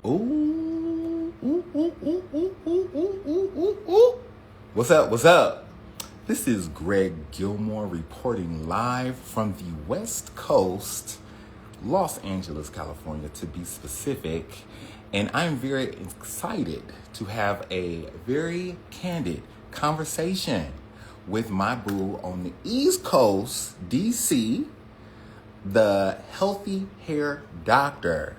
Ooh, ooh, ooh, ooh, ooh, ooh, ooh, ooh, ooh, ooh. What's up? What's up? This is Greg Gilmore reporting live from the West Coast, Los Angeles, California, to be specific. And I'm very excited to have a very candid conversation with my boo on the East Coast, DC, the healthy hair doctor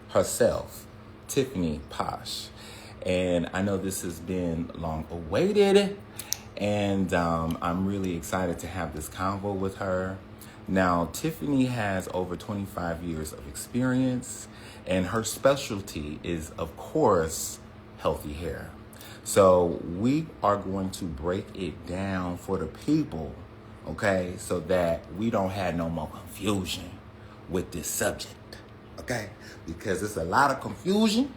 herself, Tiffany Posh. And I know this has been long awaited, and I'm really excited to have this convo with her. Now, Tiffany has over 25 years of experience, and her specialty is, of course, healthy hair. So we are going to break it down for the people, okay, so that we don't have no more confusion with this subject, okay? Because it's a lot of confusion,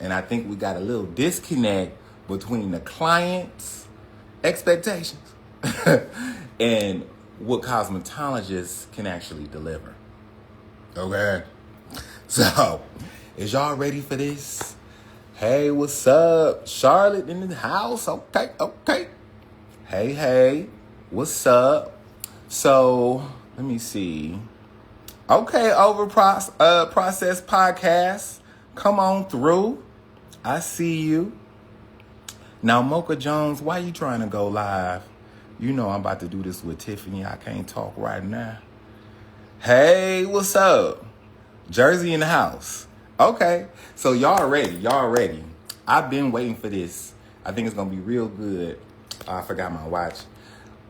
and I think we got a little disconnect between the client's expectations and what cosmetologists can actually deliver, okay? So, is y'all ready for this? Hey, what's up? Charlotte in the house? Okay, okay. Hey, what's up? So, let me see. Okay, Process Podcast. Come on through. I see you. Now, Mocha Jones, why you trying to go live? You know I'm about to do this with Tiffany. I can't talk right now. Hey, what's up? Jersey in the house. Okay, so y'all ready. Y'all ready. I've been waiting for this. I think it's going to be real good. I forgot my watch.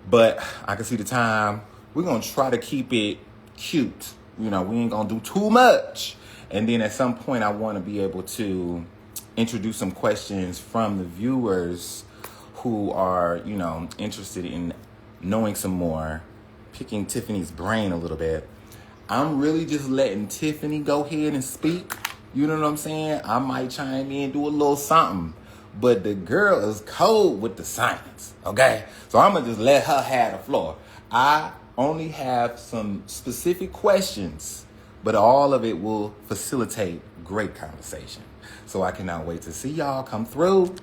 But I can see the time. We're going to try to keep it cute. You know, we ain't going to do too much. And then at some point, I want to be able to introduce some questions from the viewers who are, you know, interested in knowing some more, picking Tiffany's brain a little bit. I'm really just letting Tiffany go ahead and speak. You know what I'm saying? I might chime in, do a little something. But the girl is cold with the science, okay? So I'm going to just let her have the floor. I only have some specific questions, but all of it will facilitate great conversation. So I cannot wait to see y'all come through.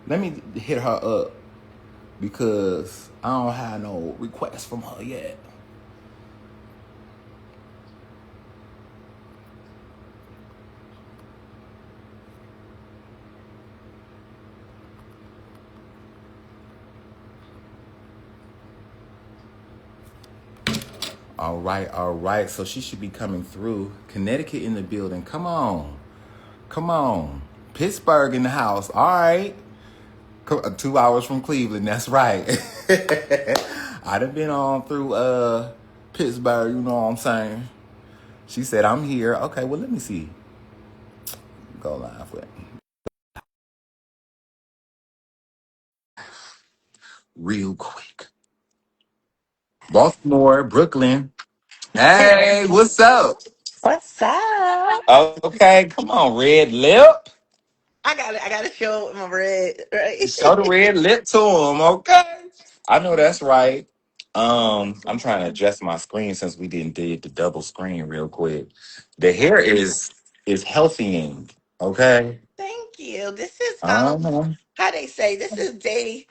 Let me hit her up because I don't have no requests from her yet. All right. So she should be coming through. Connecticut in the building. Come on. Pittsburgh in the house. All right. 2 hours from Cleveland. That's right. I done been on through Pittsburgh. You know what I'm saying? She said I'm here. Okay. Well, let me see. Go live with real quick. Baltimore, Brooklyn. Hey, what's up? What's up? Okay, come on, red lip. I gotta show my red, right? Show the red lip to him, okay? I know that's right. I'm trying to adjust my screen since we didn't did the double screen real quick. The hair is healthying, okay? Thank you. This is Uh-huh. how they say this is day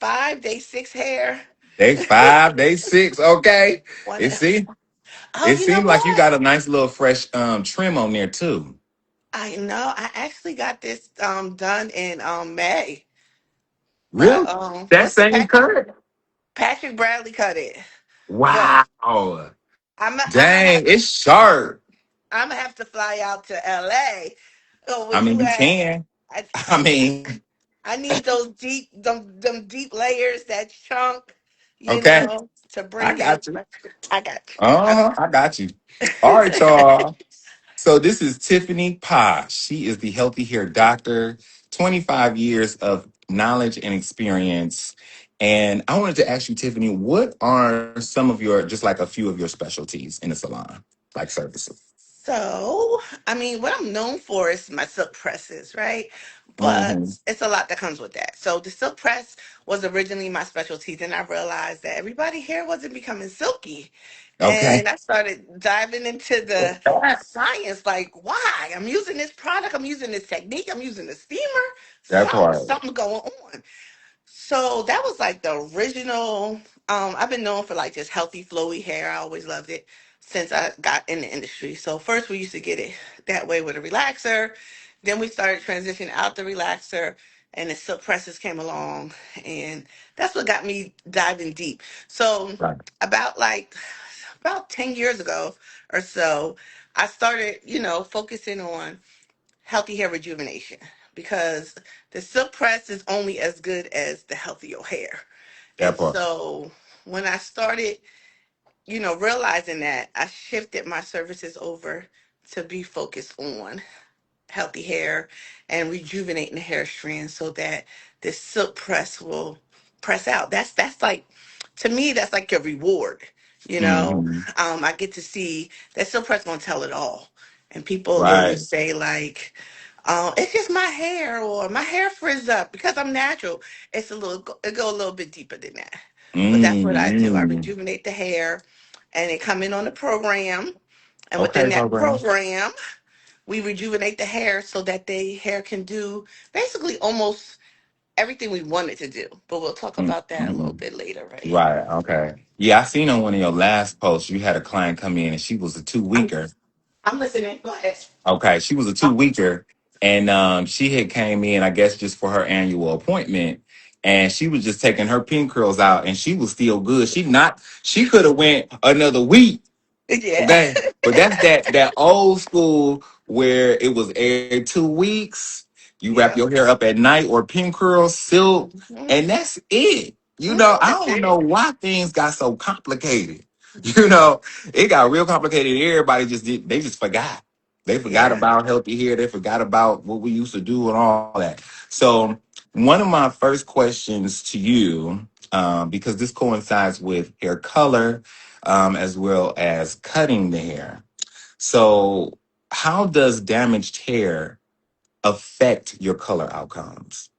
5, day 6 hair. Day 5, day 6, okay? One. It seems Oh, it you know seemed like you what? got a nice little fresh trim on there too. I know. I actually got this done in May by Really? That what's the same cut? Patrick Bradley cut it, but Wow. Dang, it's sharp. I'm gonna have to fly out to LA. Oh, where I mean, you you at? can. I I mean, I need those deep them deep layers, that chunk, okay. to I bring it. got you. I got I got you. All right, y'all. So this is Tiffany Posh. She is the healthy hair doctor, 25 years of knowledge and experience. And I wanted to ask you, Tiffany, what are some of your, just like a few of your specialties in the salon, like services? So, I mean, what I'm known for is my silk presses, right? But Hmm. it's a lot that comes with that. So, the silk press was originally my specialty. Then I realized that everybody hair wasn't becoming silky. Okay. And I started diving into the science like, why? I'm using this product, I'm using this technique, I'm using the steamer. That part. Something going on. So that was like the original. I've been known for like just healthy, flowy hair. I always loved it since I got in the industry. So first we used to get it that way with a relaxer. Then we started transitioning out the relaxer and the silk presses came along and that's what got me diving deep. So Right. about like about 10 years ago or so, I started, focusing on healthy hair rejuvenation because the silk press is only as good as the healthier hair. And That part. so when I started, realizing that, I shifted my services over to be focused on healthy hair and rejuvenating the hair strands so that the silk press will press out. That's like, to me, that's like your reward. You know, Hmm. I get to see that silk press gonna tell it all, and people literally Right. say like, it's just my hair or my hair frizz up because I'm natural. It go a little bit deeper than that. But that's what I do. I Hmm. rejuvenate the hair, and they come in on the program, and within Okay, that program. program we rejuvenate the hair so that the hair can do basically almost everything we want it to do. But we'll talk about that a little Mm-hmm. bit later, right? Right. Okay. Yeah, I seen on one of your last posts, you had a client come in and she was a two I'm weeker. I'm listening. Go ahead. Okay, she was a two weeker, and she had came in, I guess, just for her annual appointment, and she was just taking her pin curls out, and she was still good. She could have went another week. Yeah. Okay, but that's that old school where it was every 2 weeks. You wrap your Yeah. hair up at night or pin curls, silk, Mhm. and that's it. I That's don't know it. why things got so complicated. You know, it got real complicated. Everybody they just forgot. They forgot Yeah. about healthy hair. They forgot about what we used to do and all that. So, one of my first questions to you, because this coincides with hair color as well as cutting the hair. So, how does damaged hair affect your color outcomes?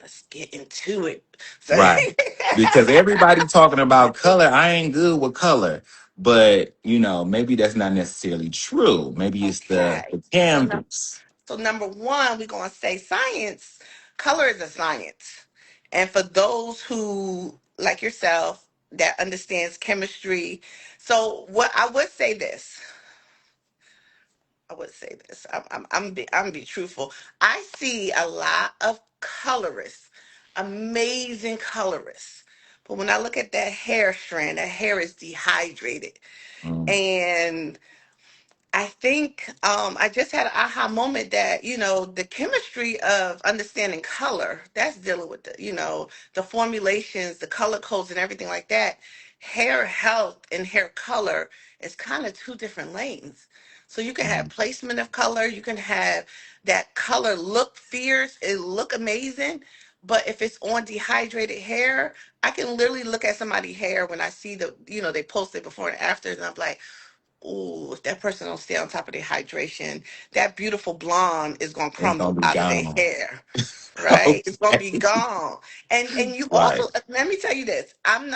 Let's get into it. So, Right. Because everybody talking about color, I ain't good with color. But, maybe that's not necessarily true. Maybe it's the okay. canvas. So number one, we're gonna say science. Color is a science, and for those who like yourself that understands chemistry, so what I would say this. I would say this. I'm be truthful. I see a lot of colorists, amazing colorists, but when I look at that hair strand, that hair is dehydrated, Mm, and I think I just had an aha moment that, the chemistry of understanding color, that's dealing with the formulations, the color codes and everything like that. Hair health and hair color is kind of two different lanes. So you can have mm, placement of color, you can have that color look fierce, it look amazing. But if it's on dehydrated hair, I can literally look at somebody's hair when I see they post it before and after, and I'm like, ooh, if that person don't stay on top of their hydration, that beautiful blonde is gonna it's crumble gonna be out of their gone. hair. Right? It's gonna be Okay. gone. And you also Right. let me tell you this. I'm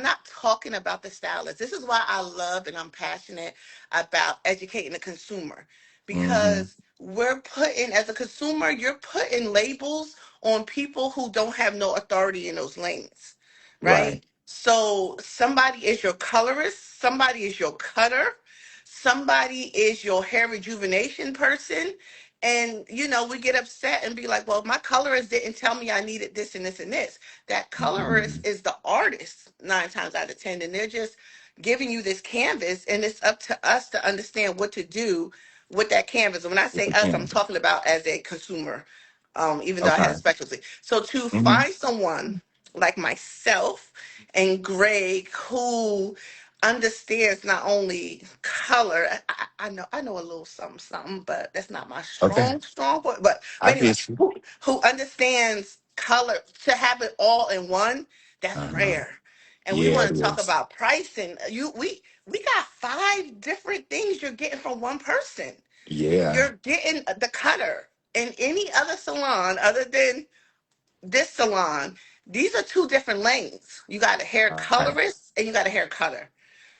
not talking about the stylist. This is why I love and I'm passionate about educating the consumer. Hmm. Because we're putting as a consumer, you're putting labels on people who don't have no authority in those lanes. Right. Right? So somebody is your colorist, somebody is your cutter, somebody is your hair rejuvenation person. And we get upset and be like, well, my colorist didn't tell me I needed this and this and this. That Hmm. colorist is the artist 9 times out of 10, and they're just giving you this canvas, and it's up to us to understand what to do with that canvas. And when I With say the us, I'm canvas. talking about as a consumer, even though I had a Okay. specialty. So to Hmm. find someone like myself and Greg who understands not only color. I know a little something something, but that's not my Okay. strong point. But I anyway, get you. who understands color to have it all in one, that's Uh-huh. rare. And we Yeah, want it to talk is. about pricing. You we we got 5 different things you're getting from one person. Yeah. You're getting the cutter in any other salon other than this salon. These are 2 different lanes. You got a hair Right. colorist and you got a hair cutter.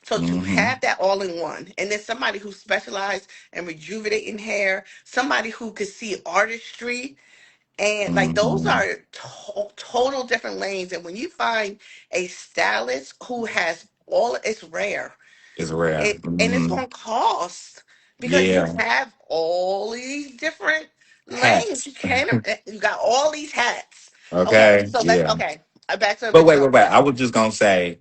So to Mm-hmm. have that all in one, and then somebody who specialized in rejuvenating hair, somebody who could see artistry, and like those Mm-hmm. are total different lanes. And when you find a stylist who has all, it's rare. It's rare. And it's Mm-hmm. going to cost because you Yeah. have all these different lanes. Hats. You got all these hats. Okay, Okay. so let's Yeah. okay. Back to the But wait, original wait, wait. I question. was just gonna say,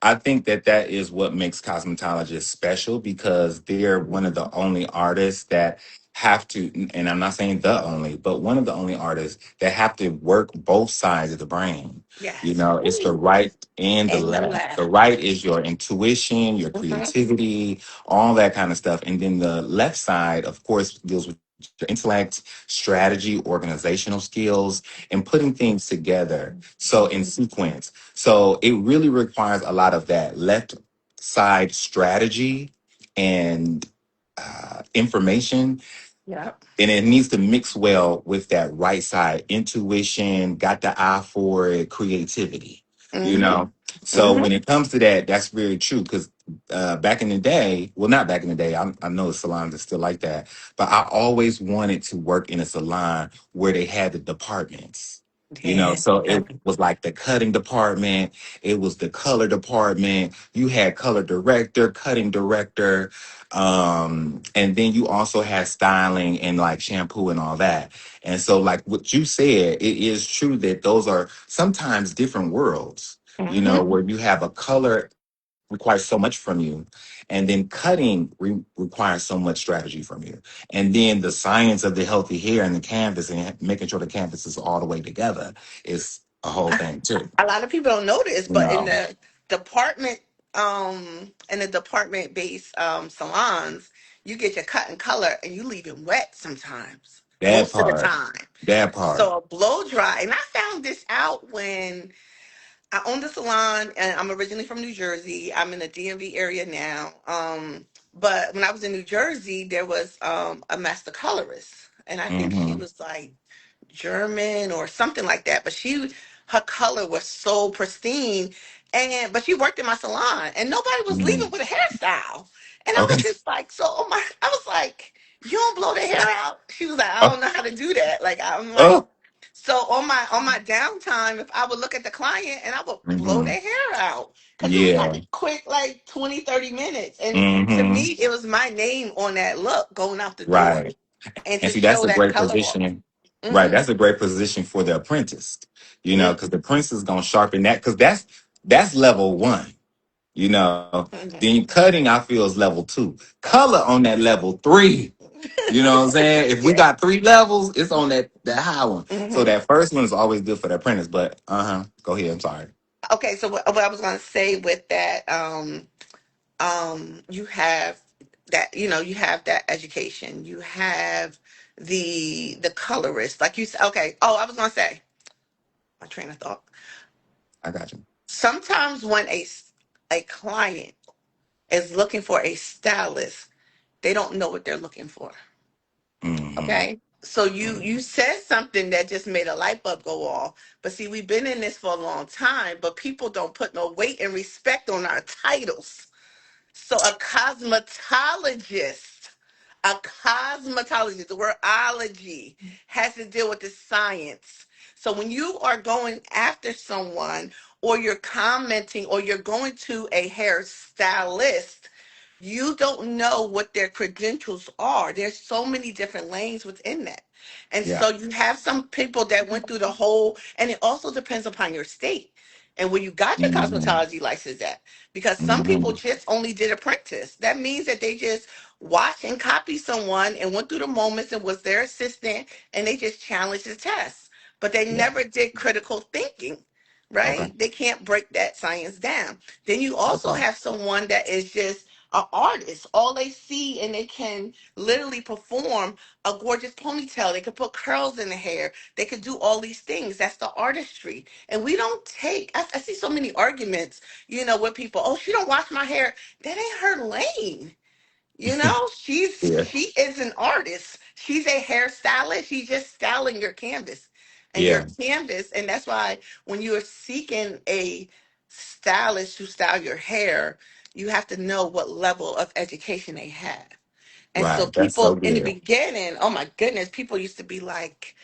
I think that that is what makes cosmetologists special because they're one of the only artists that have to, and I'm not saying the only, but one of the only artists that have to work both sides of the brain. You Yes. know, it's the Ooh, right and the and the left. The left. right is your intuition, your Hmm. creativity, all that kind of stuff. And then the left side, of course, deals with your intellect, strategy, organizational skills, and putting things together. So in sequence. So it really requires a lot of that left side strategy and information, Yep. and it needs to mix well with that right side intuition, got the eye for it, creativity, you Hmm. know. So Hmm. when it comes to that, that's very true because back in the day, well, not back in the day, I know the salons are still like that, but I always wanted to work in a salon where they had the departments, you know. Yeah. So it was like the cutting department, it was the color department, you had color director, cutting director, and then you also had styling and like shampoo and all that. And so like what you said, it is true that those are sometimes different worlds, you know, Hmm. where you have a color requires so much from you, and then cutting requires so much strategy from you, and then the science of the healthy hair and the canvas and making sure the canvas is all the way together is a whole thing too, A lot of people don't know this, you but in know. the department, in the department based salons, you get your cut and color and you leave it wet sometimes, That most of the part, time. that part. So a blow dry, and I found this out when I owned a salon, and I'm originally from New Jersey. I'm in the DMV area now. But when I was in New Jersey, there was a master colorist, and I think she Mm-hmm. was like German or something like that. But her color was so pristine, and but she worked in my salon, and nobody was Mm-hmm. leaving with a hairstyle. And I Okay. was just like, so oh my, I was like, you don't blow the hair out? She was like, I Oh, don't know how to do that. Like I'm like, oh. so on my downtime, if I would look at the client and I would blow Mm-hmm. their hair out. Cause it was like Yeah. a quick like 20, 30 minutes. And to Mm-hmm. me, it was my name on that look going out the door. Right. And And to see, that's show a that great color off. position. Right. Mm-hmm. That's a great position for the apprentice. You know, Mm-hmm. because the apprentice is gonna sharpen that because that's level one. You know, then cutting I feel is level two. Color on that level three. You know what I'm saying? If we Yeah. got 3 levels, it's on that high one. So Mm-hmm. that first one is always good for the apprentice. But go ahead. I'm sorry. Okay, so what I was gonna say with that, you have that, you have that education, you have the colorist, like you said. Okay, oh, I was gonna say my train of thought. I got you. Sometimes when a client is looking for a stylist, they don't know what they're looking for. Mm-hmm. Okay, so you said something that just made a light bulb go off. But see, we've been in this for a long time, but people don't put no weight and respect on our titles. So a cosmetologist, the word ology has to deal with the science. So when you are going after someone, or you're commenting, or you're going to a hairstylist, you don't know what their credentials are. There's so many different lanes within that. And Yeah. so you have some people that went through the whole, and it also depends upon your state and where you got your Mm-hmm. cosmetology license at. Because some people Mm-hmm. just only did apprentice. That means that they just watched and copied someone and went through the moments and was their assistant, and they just challenged the test. But they Yeah. never did critical thinking, Okay. right? They can't break that science down. Then you also Okay. have someone that is just are artists. All they see, and they can literally perform a gorgeous ponytail. They could put curls in the hair. They could do all these things. That's the artistry. And we don't take, I see so many arguments, with people. Oh, she don't wash my hair. That ain't her lane. Yeah. She is an artist. She's a hairstylist. She's just styling your canvas. And your Yeah. canvas, and that's why when you're seeking a stylist to style your hair, you have to know what level of education they have. And so Right. That's so people in the good. beginning, oh my goodness, people used to be like,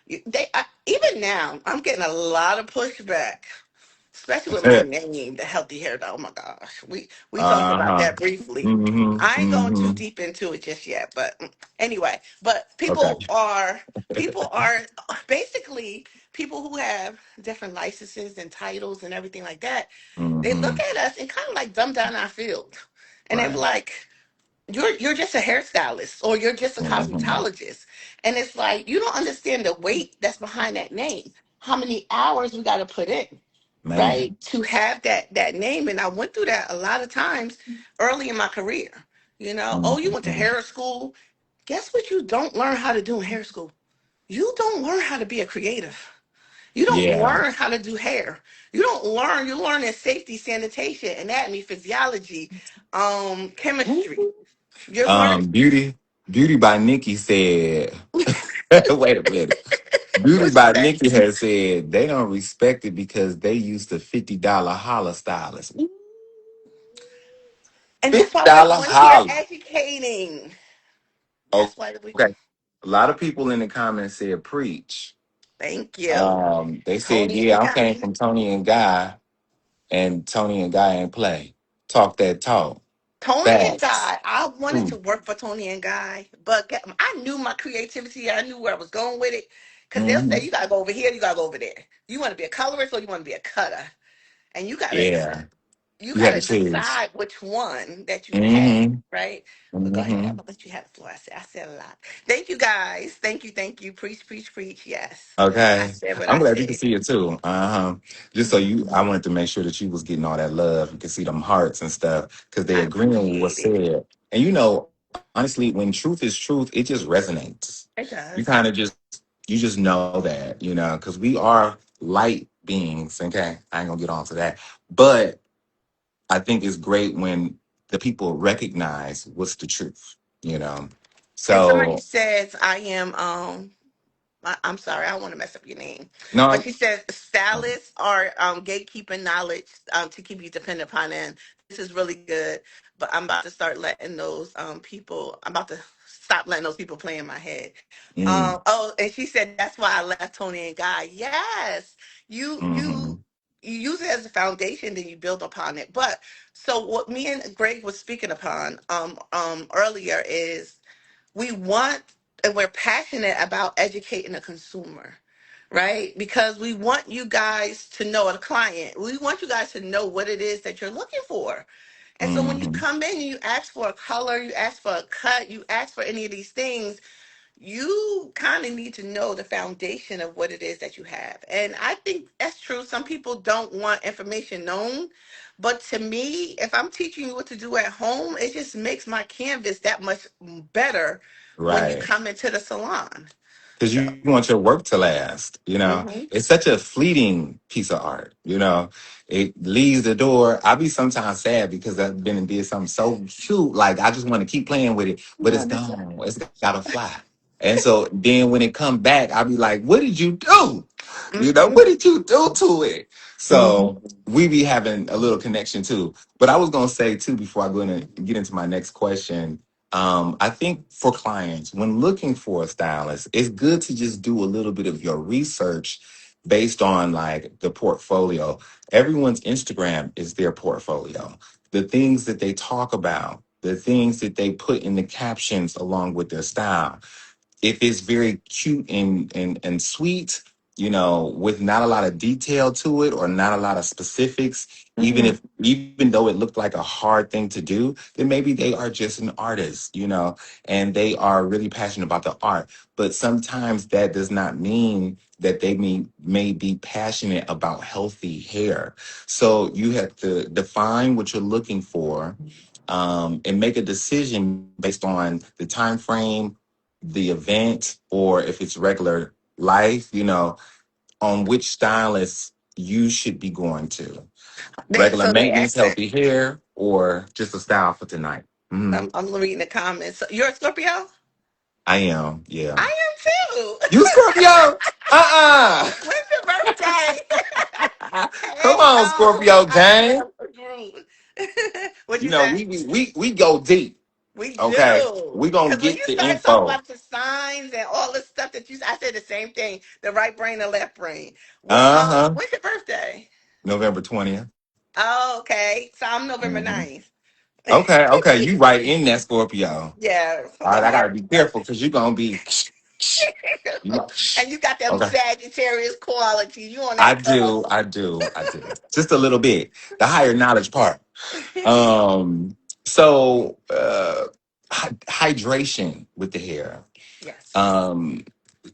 even now, I'm getting a lot of pushback, especially with my name, the healthy hair. Oh my gosh, we talked about Uh-huh. that briefly. Mm-hmm. I ain't going too Mm-hmm. deep into it just yet, but anyway. But Okay. people are basically people who have different licenses and titles and everything like that. They look Mm-hmm. at us and kind of like dumb down our field, and they be Right. like, you're just a hairstylist or you're just a Mm-hmm. cosmetologist. And it's like you don't understand the weight that's behind that name. How many hours we got to put in, right? Man. To have that name. And I went through that a lot of times early in my career. Oh, you went to Mm-hmm. hair school. Guess what you don't learn how to do in hair school? You don't learn how to be a creative. You don't Yeah. learn how to do hair. You learn in safety, sanitation, anatomy, physiology, chemistry. You're learning. Beauty, Beauty by Nikki said, wait a minute. Beauty What you by say? Nikki has said they don't respect it because they used the $50 holla stylist. And that's why we're $50 on here holla. educating. Okay. That's why we. A lot of people in the comments said preach. Thank you, They said, Tony yeah, and I came Guy. from Tony and Guy, and Tony and Guy ain't play. Talk that talk. Tony and Facts. Guy. I wanted Mm. to work for Tony and Guy, but I knew my creativity. I knew where I was going with it. Because they'll say, Hmm. you got to go over here, you got to go over there. You want to be a colorist or you want to be a cutter? And Yeah. you You had gotta to choose. decide which one that you have, Hmm. right? But go ahead, I'm Hmm. gonna let you have the floor. I said a lot. Thank you guys. Thank you. Preach, preach, preach. Yes. I Okay. said what I'm I glad you can said. see it too. Uh-huh. Just so Mhm. I wanted to make sure that you was getting all that love. You can see them hearts and stuff because they I agreeing with what's appreciate it. said. And honestly, when truth is truth, it just resonates. It You kind does. of you just know that, because we are light beings. Okay. I ain't gonna get on to that. But I think it's great when the people recognize what's the truth. And somebody So says I am I'm sorry, I don't want to mess up your name. But no. she says stylists are gatekeeping knowledge to keep you dependent upon them. This is really good. But I'm about to start letting those people, I'm about to stop letting those people play in my head. Mm, Oh, and she said that's why I left Tony and Guy. Yes. You hmm. you you use it as a foundation, then you build upon it. But so what me and Greg was speaking upon earlier is we want and we're passionate about educating the consumer, right? Because we want you guys to know, a client, we want you guys to know what it is that you're looking for. And so when you Hmm. come in and you ask for a color, you ask for a cut, you ask for any of these things, you kind of need to know the foundation of what it is that you have. And I think that's true. Some people don't want information known. But to me, if I'm teaching you what to do at home, it just makes my canvas that much better when you Right. come into the salon. Because So, you want your work to last. hmm It's such a fleeting piece of art. It leaves the door. I be sometimes sad because I've been and did something so cute. Like I just want to keep playing with it, but you it's understand? gone. It's gotta fly. And so then when it come back, I'll be like, what did you do? Hmm What did you do to it? hmm So we be having a little connection too. But I was gonna say too, before I go in and get into my next question, I think for clients, when looking for a stylist, it's good to just do a little bit of your research based on like the portfolio. Everyone's Instagram is their portfolio. The things that they talk about, the things that they put in the captions along with their style, if it's very cute and sweet, with not a lot of detail to it or not a lot of specifics, hmm even though it looked like a hard thing to do, then maybe they are just an artist, and they are really passionate about the art. But sometimes that does not mean that they may be passionate about healthy hair. So you have to define what you're looking for and make a decision based on the time frame, the event, or if it's regular life, on which stylist you should be going to. Regular So they maintenance, asked that. healthy hair, or just a style for tonight. I'm reading the comments. So you're a Scorpio? I am, yeah. I am too. You Scorpio? Uh-uh. When's your birthday? Come Hey, on, Scorpio I gang. am Groot. What'd you say? We go deep. We Okay. do. We gonna Because when get you the started talking info. about the signs and all the stuff that you, I said the same thing. The right brain, the left brain. Uh-huh. When's your birthday? November 20th. Oh, okay. So I'm November Hmm. 9th. Okay. You right in that Scorpio. Yeah, All right, I gotta be Aquarius. careful because you're gonna be you know. And you got them Okay. Sagittarius qualities. You on that cusp. I do. Just a little bit. The higher knowledge part. Um, so hydration with the hair. Yes. Um,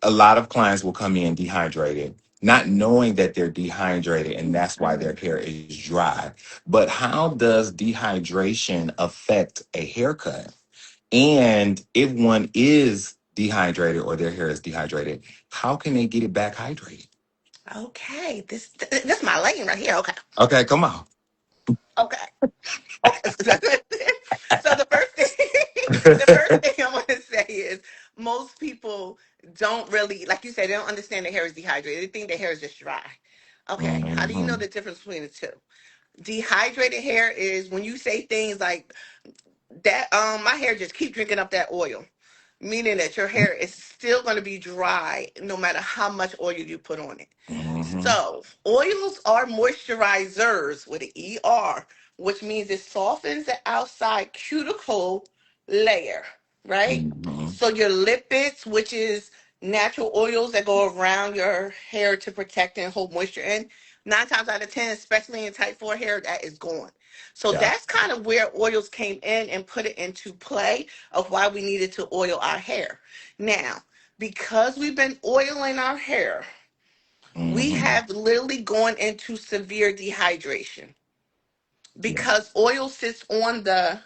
a lot of clients will come in dehydrated, not knowing that they're dehydrated and that's why their hair is dry. But how does dehydration affect a haircut? And if one is dehydrated or their hair is dehydrated, how can they get it back hydrated? Okay. This is my lane right here. Okay. Okay, come on. Okay. Okay. So the first thing the first thing I want to say is most people don't really, like you said, they don't understand their hair is dehydrated. They think their hair is just dry. Okay. How do you know Hmm. the difference between the two? Dehydrated hair is when you say things like that, my hair just keep drinking up that oil, meaning that your hair is still going to be dry no matter how much oil you put on it. Hmm. So oils are moisturizers with an ER, which means it softens the outside cuticle layer, right? Hmm. So your lipids, which is natural oils that go around your hair to protect and hold moisture in, 9 times out of 10, especially in type 4 hair, that is gone. So Yeah. that's kind of where oils came in and put it into play of why we needed to oil our hair. Now, because we've been oiling our hair, we Hmm. have literally gone into severe dehydration Yeah. because oil sits on the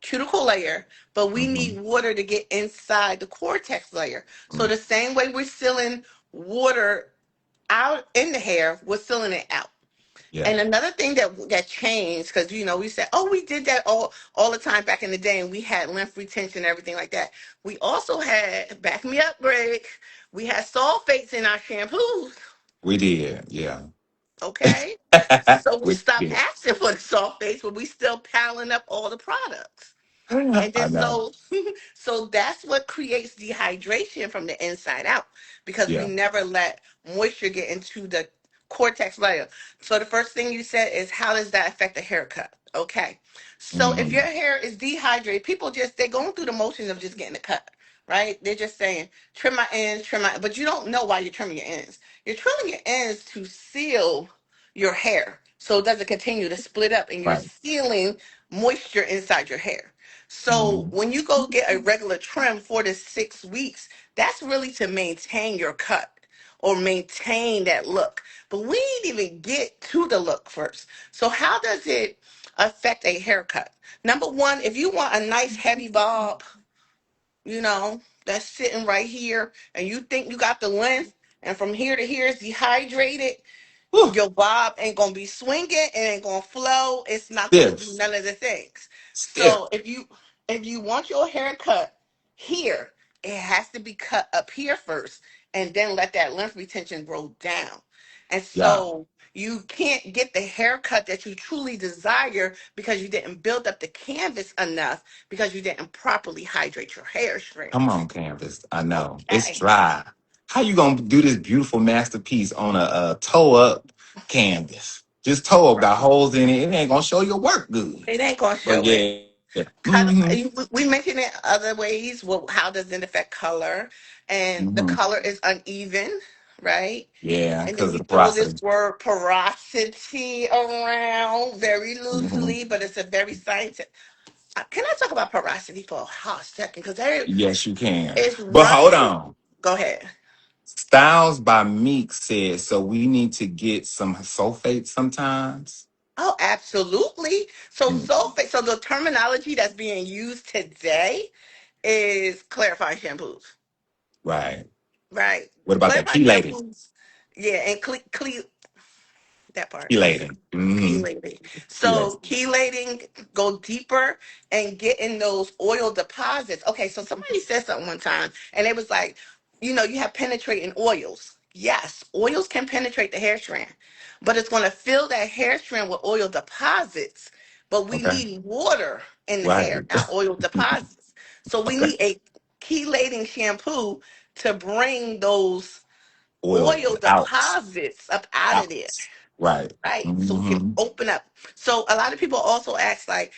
cuticle layer, but we Hmm. need water to get inside the cortex layer. So the same way we're sealing water out in the hair, we're sealing it out. Yeah. And another thing that changed, because we said, oh, we did that all the time back in the day, and we had lymph retention and everything like that. We also had, back me up, Greg, we had sulfates in our shampoos. We did. Yeah. Okay. So we We stopped did. asking for the sulfates, but we still piling up all the products. And I then know. so that's what creates dehydration from the inside out because we Yeah. never let moisture get into the cortex layer. So the first thing you said is how does that affect the haircut? Okay. So if your Hmm. hair is dehydrated, people they're going through the motions of just getting a cut, right? They're just saying trim my ends, but you don't know why you're trimming your ends. You're trimming your ends to seal your hair so it doesn't continue to split up and you're Right. sealing moisture inside your hair. So Hmm. when you go get a regular trim 4 to 6 weeks, that's really to maintain your cut or maintain that look. But we didn't even get to the look first. So how does it affect a haircut? Number one, if you want a nice heavy bob, that's sitting right here, and you think you got the length, and from here to here is dehydrated, Whew. your bob ain't gonna be swinging, it ain't gonna flow, it's not gonna do Stiff. none of the things. Stiff. So if you want your hair cut here, it has to be cut up here first and then let that lymph retention grow down. And Yeah. so you can't get the haircut that you truly desire because you didn't build up the canvas enough because you didn't properly hydrate your hair Come strands. on, canvas. I know. It's Okay. dry. How you gonna do this beautiful masterpiece on a toe up canvas? Just toe up got holes in it. It ain't gonna show your work good. It ain't gonna But show it. yeah. Hmm. We mentioned it other ways. Well, how does it affect color? And the Hmm. color is uneven, right? Yeah, And then because of we the throw this porosity. word porosity around very Hmm. loosely, but it's a very scientific. Can I talk about porosity for a hot second? Because there Yes, you can. is But hold running. on. Go ahead. Styles by Meek said so we need to get some sulfate sometimes. Oh, absolutely. So Mm, sulfate. So the terminology that's being used today is clarifying shampoos, right. right? What about that Clarifying chelating? shampoos. Yeah, and that part. Chelating. Mm-hmm. Chelating. Chelating. So chelating, go deeper and get in those oil deposits. Okay, so somebody said something one time, and it was like, you have penetrating oils. Yes, oils can penetrate the hair strand, but it's going to fill that hair strand with oil deposits. But we Okay. need water in the Right. hair, not oil deposits. So we Okay. need a chelating shampoo to bring those Oil oil out. deposits up out of Out. there, Right. right? So we can Mm-hmm. open up. So a lot of people also ask, like,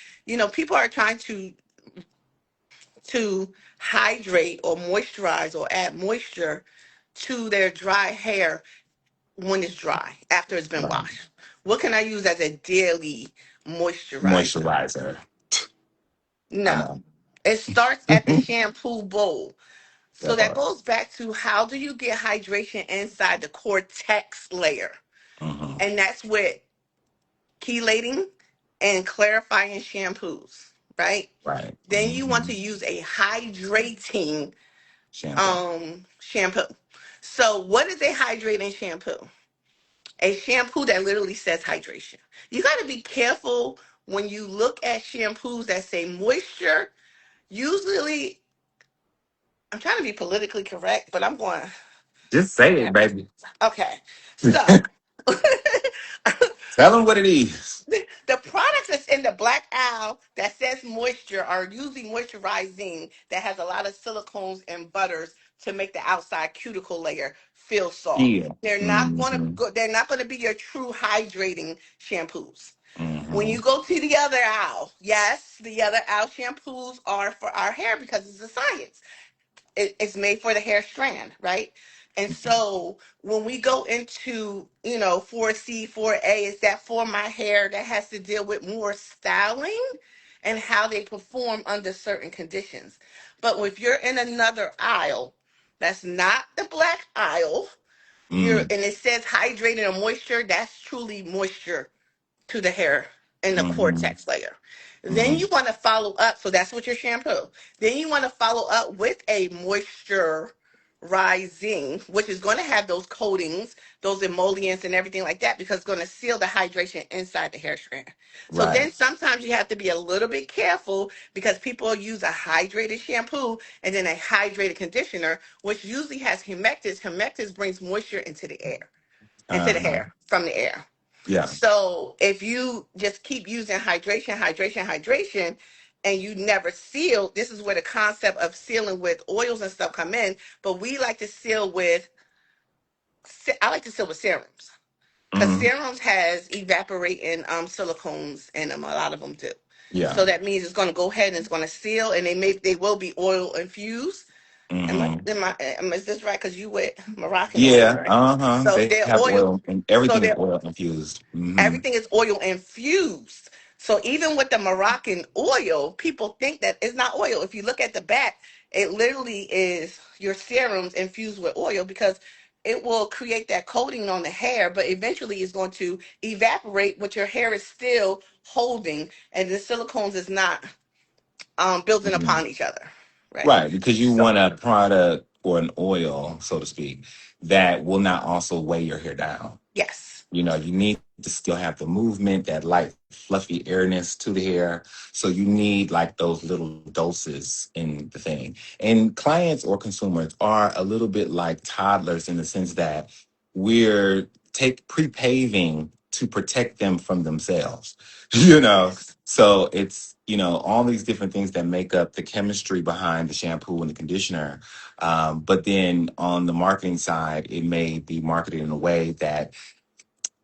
people are trying to hydrate or moisturize or add moisture to their dry hair when it's dry after it's been Right. washed. What can I use as a daily moisturizer? Moisturizer. I No. know. It starts at the shampoo bowl. So That that part. goes back to, how do you get hydration inside the cortex layer? Mm-hmm. And that's with chelating and clarifying shampoos, right? Right. Then you want Mm-hmm. to use a hydrating Shampoo. shampoo. So what is a hydrating shampoo? A shampoo that literally says hydration. You got to be careful when you look at shampoos that say moisture. Usually, I'm trying to be politically correct, but I'm going. Just say it, baby. Okay, so Tell them what it is. the products that's in the black owl that says moisture are usually moisturizing that has a lot of silicones and butters to make the outside cuticle layer feel soft. Yeah. They're not going to Mm-hmm. go, they're not going to be your true hydrating shampoos. When Mm-hmm. you go to the other owl, yes, the other owl shampoos are for our hair because it's a science. It's made for the hair strand, right? And so when we go into, 4C, 4A, is that for my hair that has to deal with more styling and how they perform under certain conditions. But if you're in another aisle, that's not the black aisle, Mm-hmm. and it says hydrating or moisture, that's truly moisture to the hair in the Mm-hmm. cortex layer. Then Mm-hmm. you want to follow up. So that's what your shampoo. Then you want to follow up with a moisture rising, which is going to have those coatings, those emollients and everything like that, because it's going to seal the hydration inside the hair strand. So Right. then sometimes you have to be a little bit careful because people use a hydrated shampoo and then a hydrated conditioner, which usually has humectants. Humectants brings moisture into the air, into the Uh-huh. hair from the air. Yeah. So if you just keep using hydration, hydration, hydration, and you never seal, this is where the concept of sealing with oils and stuff come in. But we like to seal with, I like to seal with serums because Mm-hmm. serums has evaporating silicones in them. A lot of them do. Yeah. So that means it's going to go ahead and it's going to seal, and they will be oil infused. Mm-hmm. Is this right? Because you with Moroccan oil, Yeah. right? Uh-huh. So They they're have oil. oil and So everything is they're oil infused. Mm-hmm. everything is oil infused. So even with the Moroccan oil, people think that it's not oil. If you look at the back, it literally is your serums infused with oil because it will create that coating on the hair, but eventually it's going to evaporate, but your hair is still holding, and the silicones is not building Mm-hmm. upon each other, right? Right, because you So want a product or an oil, so to speak, that will not also weigh your hair down. yes. You need to still have the movement, that light, fluffy airiness to the hair. So you need like those little doses in the thing. And clients or consumers are a little bit like toddlers in the sense that we're take pre-paving to protect them from themselves. you know. Yes. So it's, all these different things that make up the chemistry behind the shampoo and the conditioner. But then on the marketing side, it may be marketed in a way that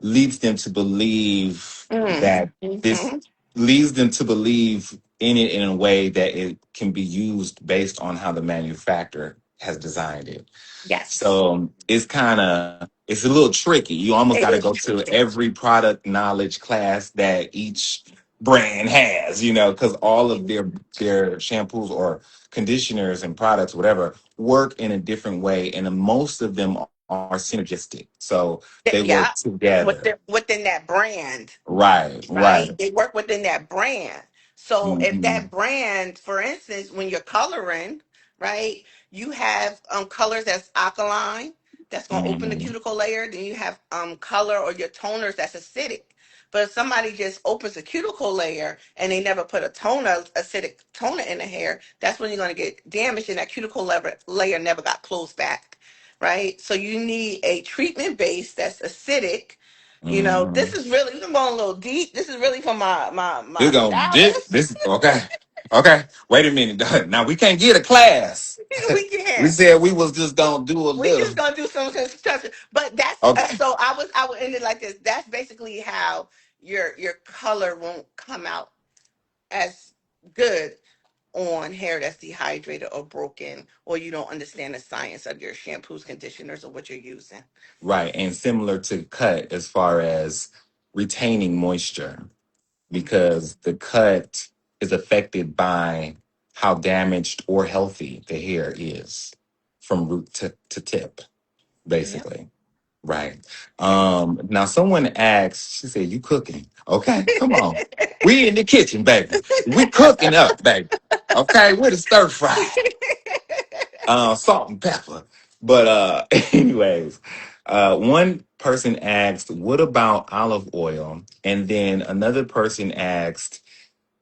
leads them to believe Mm. that this Hmm. leads them to believe in it in a way that it can be used based on how the manufacturer has designed it. Yes. So it's a little tricky. You almost got It to go is to tricky. every product knowledge class that each brand has, because all of their shampoos or conditioners and products, whatever, work in a different way, and most of them are synergistic. So they Yeah, work together. within that brand, Right, right? right. They work within that brand. So if Hmm. that brand, for instance, when you're coloring, right, you have colors that's alkaline, that's gonna open the Hmm. cuticle layer. Then you have color or your toners that's acidic. But if somebody just opens a cuticle layer and they never put a toner, acidic toner in the hair, that's when you're gonna get damaged, and that layer never got closed back, right? So you need a treatment base that's acidic. You know, this Hmm. is really, we're going a little deep. This is really for my This going this stylist. this okay. Okay. Wait a minute. Now we can't get a class. We We can. said we was just gonna do a We little. just gonna do some construction. But that's Okay. so I would end it like this. That's basically how your color won't come out as good on hair that's dehydrated or broken, or you don't understand the science of your shampoos, conditioners, or what you're using. Right. And similar to cut as far as retaining moisture, because the cut is affected by how damaged or healthy the hair is from root to tip, Yep. basically. Right. Yep. Now someone asked, she said, you cooking? Okay, come on. We in the kitchen, baby. We cooking up, baby. Okay, with a stir fry. Salt and pepper. But anyways, one person asked, what about olive oil? And then another person asked,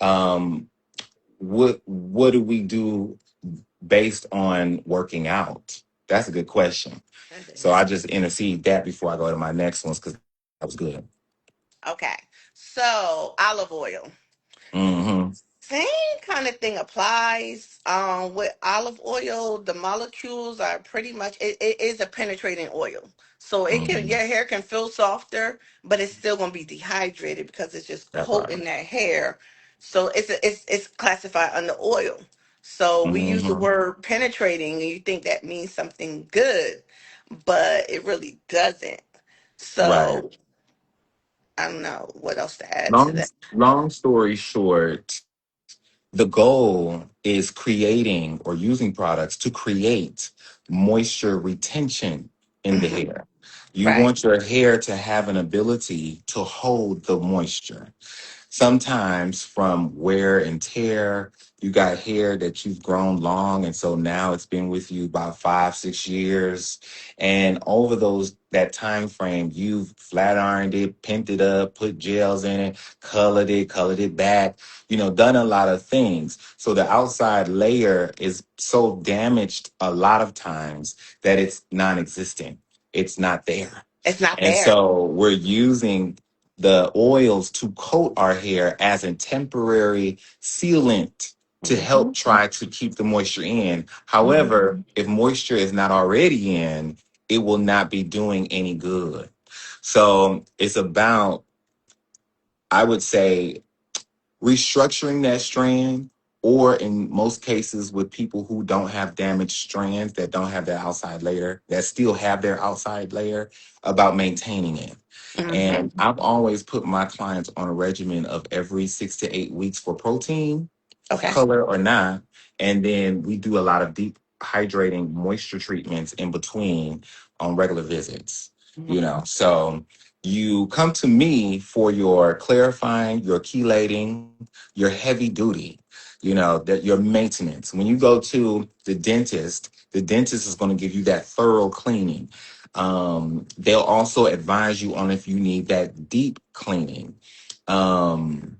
um, what do we do based on working out? That's a good question. That So I is. just intercede that before I go to my next ones because that was good. Okay. So olive oil. Hmm. Same kind of thing applies. With olive oil, the molecules are pretty much it is a penetrating oil. So it can Hmm. your hair can feel softer, but it's still gonna be dehydrated because it's just That part. coating that hair. So it's classified under oil. So we use the Hmm. word penetrating, and you think that means something good, but it really doesn't. Right. So I don't know what else to add to Long that. long story short, the goal is creating or using products to create moisture retention in the Hmm. hair. You Right. want your hair to have an ability to hold the moisture. Sometimes from wear and tear, you got hair that you've grown long, and so now it's been with you about 5 6 years, and over those that time frame you've flat ironed it, pimped it up, put gels in it, colored it back, done a lot of things. So the outside layer is so damaged a lot of times that it's non-existent, it's not there. It's not And there. so we're using the oils to coat our hair as a temporary sealant to Hmm. help try to keep the moisture in. Hmm. However, if moisture is not already in, it will not be doing any good. So it's about, I would say, restructuring that strand, or in most cases with people who don't have damaged strands that don't have that outside layer, that still have their outside layer, about maintaining it. Hmm. And I've always put my clients on a regimen of every 6 to 8 weeks for protein, Okay. color or not. And then we do a lot of deep hydrating moisture treatments in between on regular visits. Hmm. So you come to me for your clarifying, your chelating, your heavy duty, that your maintenance. When you go to the dentist is going to give you that thorough cleaning. They'll also advise you on if you need that deep cleaning. Um,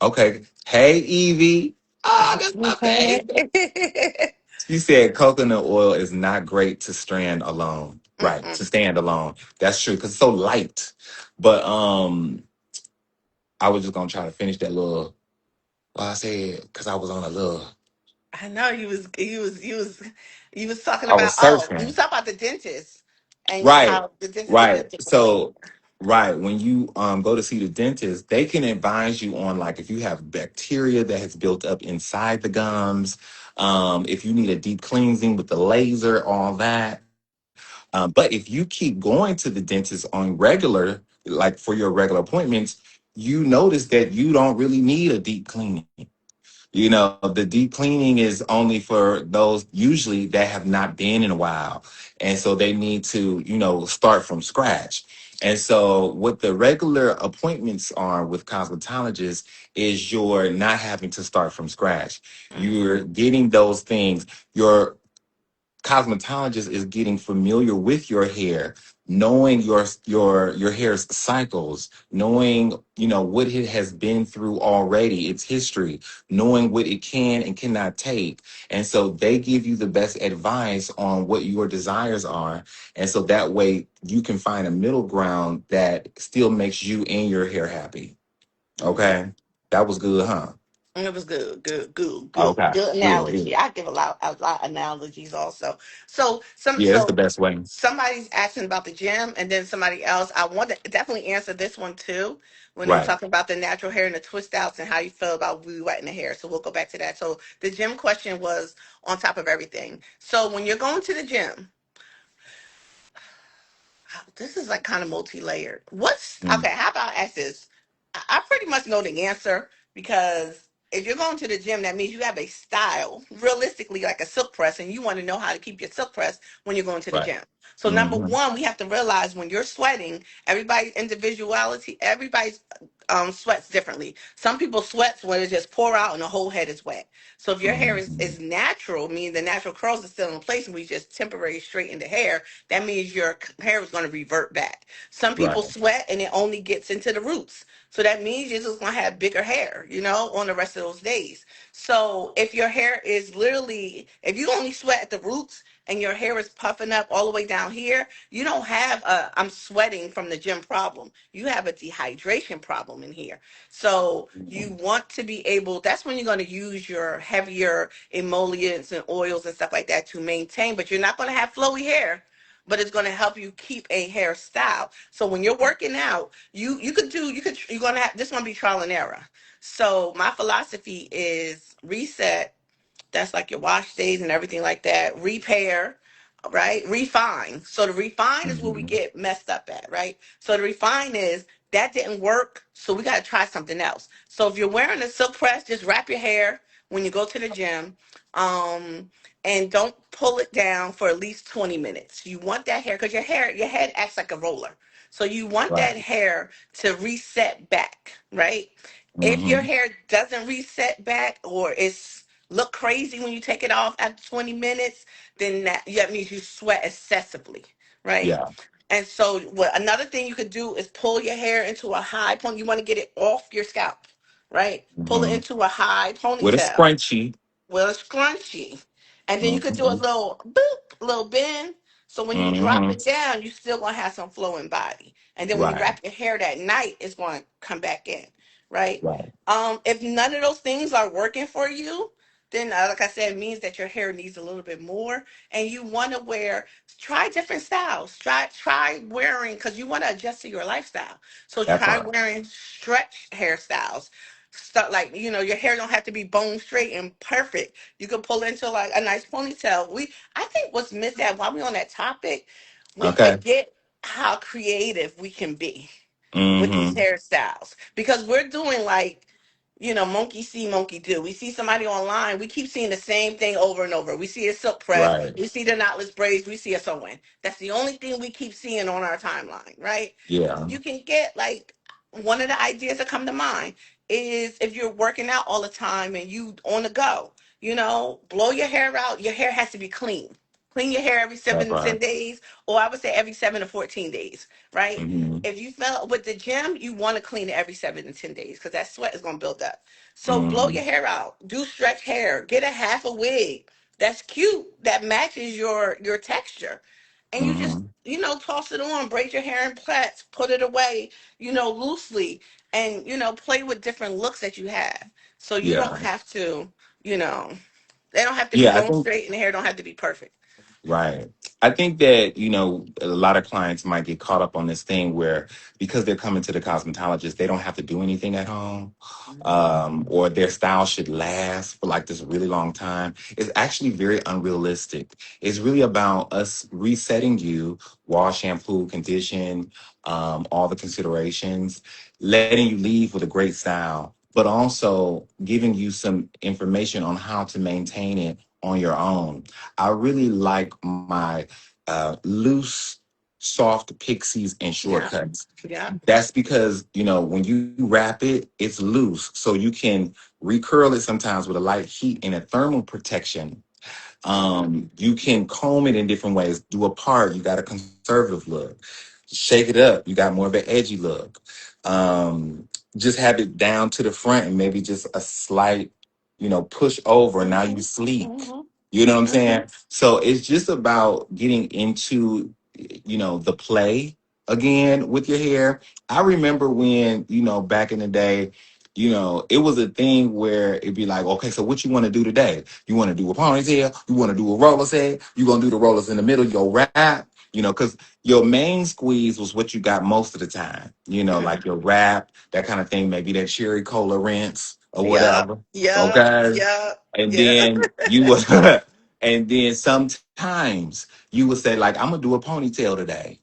okay. Hey, Evie. Ah, that's my Okay. baby. She said coconut oil is not great to strand alone. Right, to Mm-mm. stand alone. That's true because it's so light. But I was just gonna try to finish that little. Well, I said because I was on a little. I know you was talking I was about, oh, you was surfing. talking about the dentist and Right, how the dentist give you a right. different clean. So, right, when you go to see the dentist, they can advise you on, like, if you have bacteria that has built up inside the gums, if you need a deep cleansing with the laser, all that. But if you keep going to the dentist on regular, like for your regular appointments, you notice that you don't really need a deep cleaning. You know, the deep cleaning is only for those usually that have not been in a while. And so they need to, start from scratch. And so what the regular appointments are with cosmetologists is you're not having to start from scratch. You're Mhm. getting those things. Your cosmetologist is getting familiar with your hair, knowing your hair's cycles, knowing what it has been through already, its history, knowing what it can and cannot take. And so they give you the best advice on what your desires are, and so that way you can find a middle ground that still makes you and your hair happy. Mhm. Okay, that was good, huh? It was good, good, good, good, Okay, good good, analogy. good. I give a lot of analogies also. So Yeah, it's the best way. somebody's asking about the gym, and then somebody else. I want to definitely answer this one too when they were Right. talking about the natural hair and the twist outs and how you feel about wetting the hair. So we'll go back to that. So the gym question was on top of everything. So when you're going to the gym, this is like kind of multi-layered. What's Mm, okay? How about I ask this? I pretty much know the answer because if you're going to the gym, that means you have a style, realistically, like a silk press, and you want to know how to keep your silk press when you're going to the right. gym. So number Hmm. one, we have to realize when you're sweating, everybody's individuality, everybody's sweats differently. Some people sweats when it just pour out and the whole head is wet. So if your hair is Hmm. natural, meaning the natural curls are still in place and we just temporarily straighten the hair, that means your hair is going to revert back. Some people Right. sweat and it only gets into the roots. So that means you're just going to have bigger hair, on the rest of those days. So if your hair is literally, if you only sweat at the roots and your hair is puffing up all the way down here, you don't have a I'm sweating from the gym problem. You have a dehydration problem in here. So you Mhm. want to be able, that's when you're going to use your heavier emollients and oils and stuff like that to maintain, but you're not going to have flowy hair, but it's going to help you keep a hairstyle. So when you're working out, you're going to have, this is going to be trial and error. So my philosophy is reset, that's like your wash days and everything like that. Repair, right? Refine. So the refine is where we Mhm. get messed up at, right? So the refine is that didn't work, so we got to try something else. So if you're wearing a silk press, just wrap your hair when you go to the gym, um, and don't pull it down for at least 20 minutes. You want that hair because your head acts like a roller. So you want Right. that hair to reset back, right? If your Hmm. hair doesn't reset back or it's look crazy when you take it off after 20 minutes, then that means you sweat excessively, right? Yeah. And so what another thing you could do is pull your hair into a high point. You want to get it off your scalp, right? Pull it Hmm. into a high With a ponytail scrunchie. with a scrunchie. And then you could do a Hmm. little boop, little bend. So when you drop Hmm. it down, you still gonna have some flowing body. And then when you Right. wrap your hair that night, it's gonna come back in, right? Right. If none of those things are working for you, then like I said, it means that your hair needs a little bit more, and you want to try different styles. Try wearing because you want to adjust to your lifestyle. So That try part. wearing stretch hairstyles. Stuff like your hair don't have to be bone straight and perfect. You can pull into like a nice ponytail. I think what's missed that while we're on that topic, we Okay. forget how creative we can be with these Hmm. hairstyles because we're doing like monkey see monkey do. We see somebody online, we keep seeing the same thing over and over. We see a silk press, Right. we see the knotless braids, we see a sew-in. That's the only thing we keep seeing on our timeline, right? Yeah. You can get like one of the ideas that come to mind is if you're working out all the time and you on the go, blow your hair out. Your hair has to be clean. Clean your hair every That 7 to 10 part. days, or I would say every 7 to 14 days, right? Hmm. If you felt with the gym, you want to clean it every 7 to 10 days because that sweat is going to build up. So blow Hmm. your hair out. Do stretch hair. Get a half a wig. That's cute. That matches your texture. And you just, Hmm. toss it on, braid your hair in plaits, put it away, loosely, and, play with different looks that you have. So you don't Yeah. have to, you know, they don't have to be Yeah. I bone think. straight and the hair don't have to be perfect. Right. I think that, a lot of clients might get caught up on this thing where because they're coming to the cosmetologist, they don't have to do anything at home, or their style should last for like this really long time. It's actually very unrealistic. It's really about us resetting you, wash, shampoo, condition, all the considerations, letting you leave with a great style. but also giving you some information on how to maintain it on your own. I really like my loose, soft pixies and Yeah. shortcuts. Yeah. That's because, when you wrap it, it's loose. So you can recurl it sometimes with a light heat and a thermal protection. Hmm. You can comb it in different ways. Do a part, you got a conservative look. Shake it up, you got more of an edgy look. Just have it down to the front and maybe just a slight, push over. Now you Hmm. sleek. Hmm. You know what I'm Hmm. saying? So it's just about getting into, the play again with your hair. I remember when, back in the day, it was a thing where it'd be like, okay, so what you want to do today? You want to do a ponytail? You want to do a roller set? You gonna do the rollers in the middle? Your wrap? Because your main squeeze was what you got most of the time. Hmm. Like your wrap, that kind of thing. Maybe that cherry cola rinse or Yep. whatever. Yep. Okay, Yep. and Yeah. then you would, and then sometimes you would say like, I'm gonna do a ponytail today.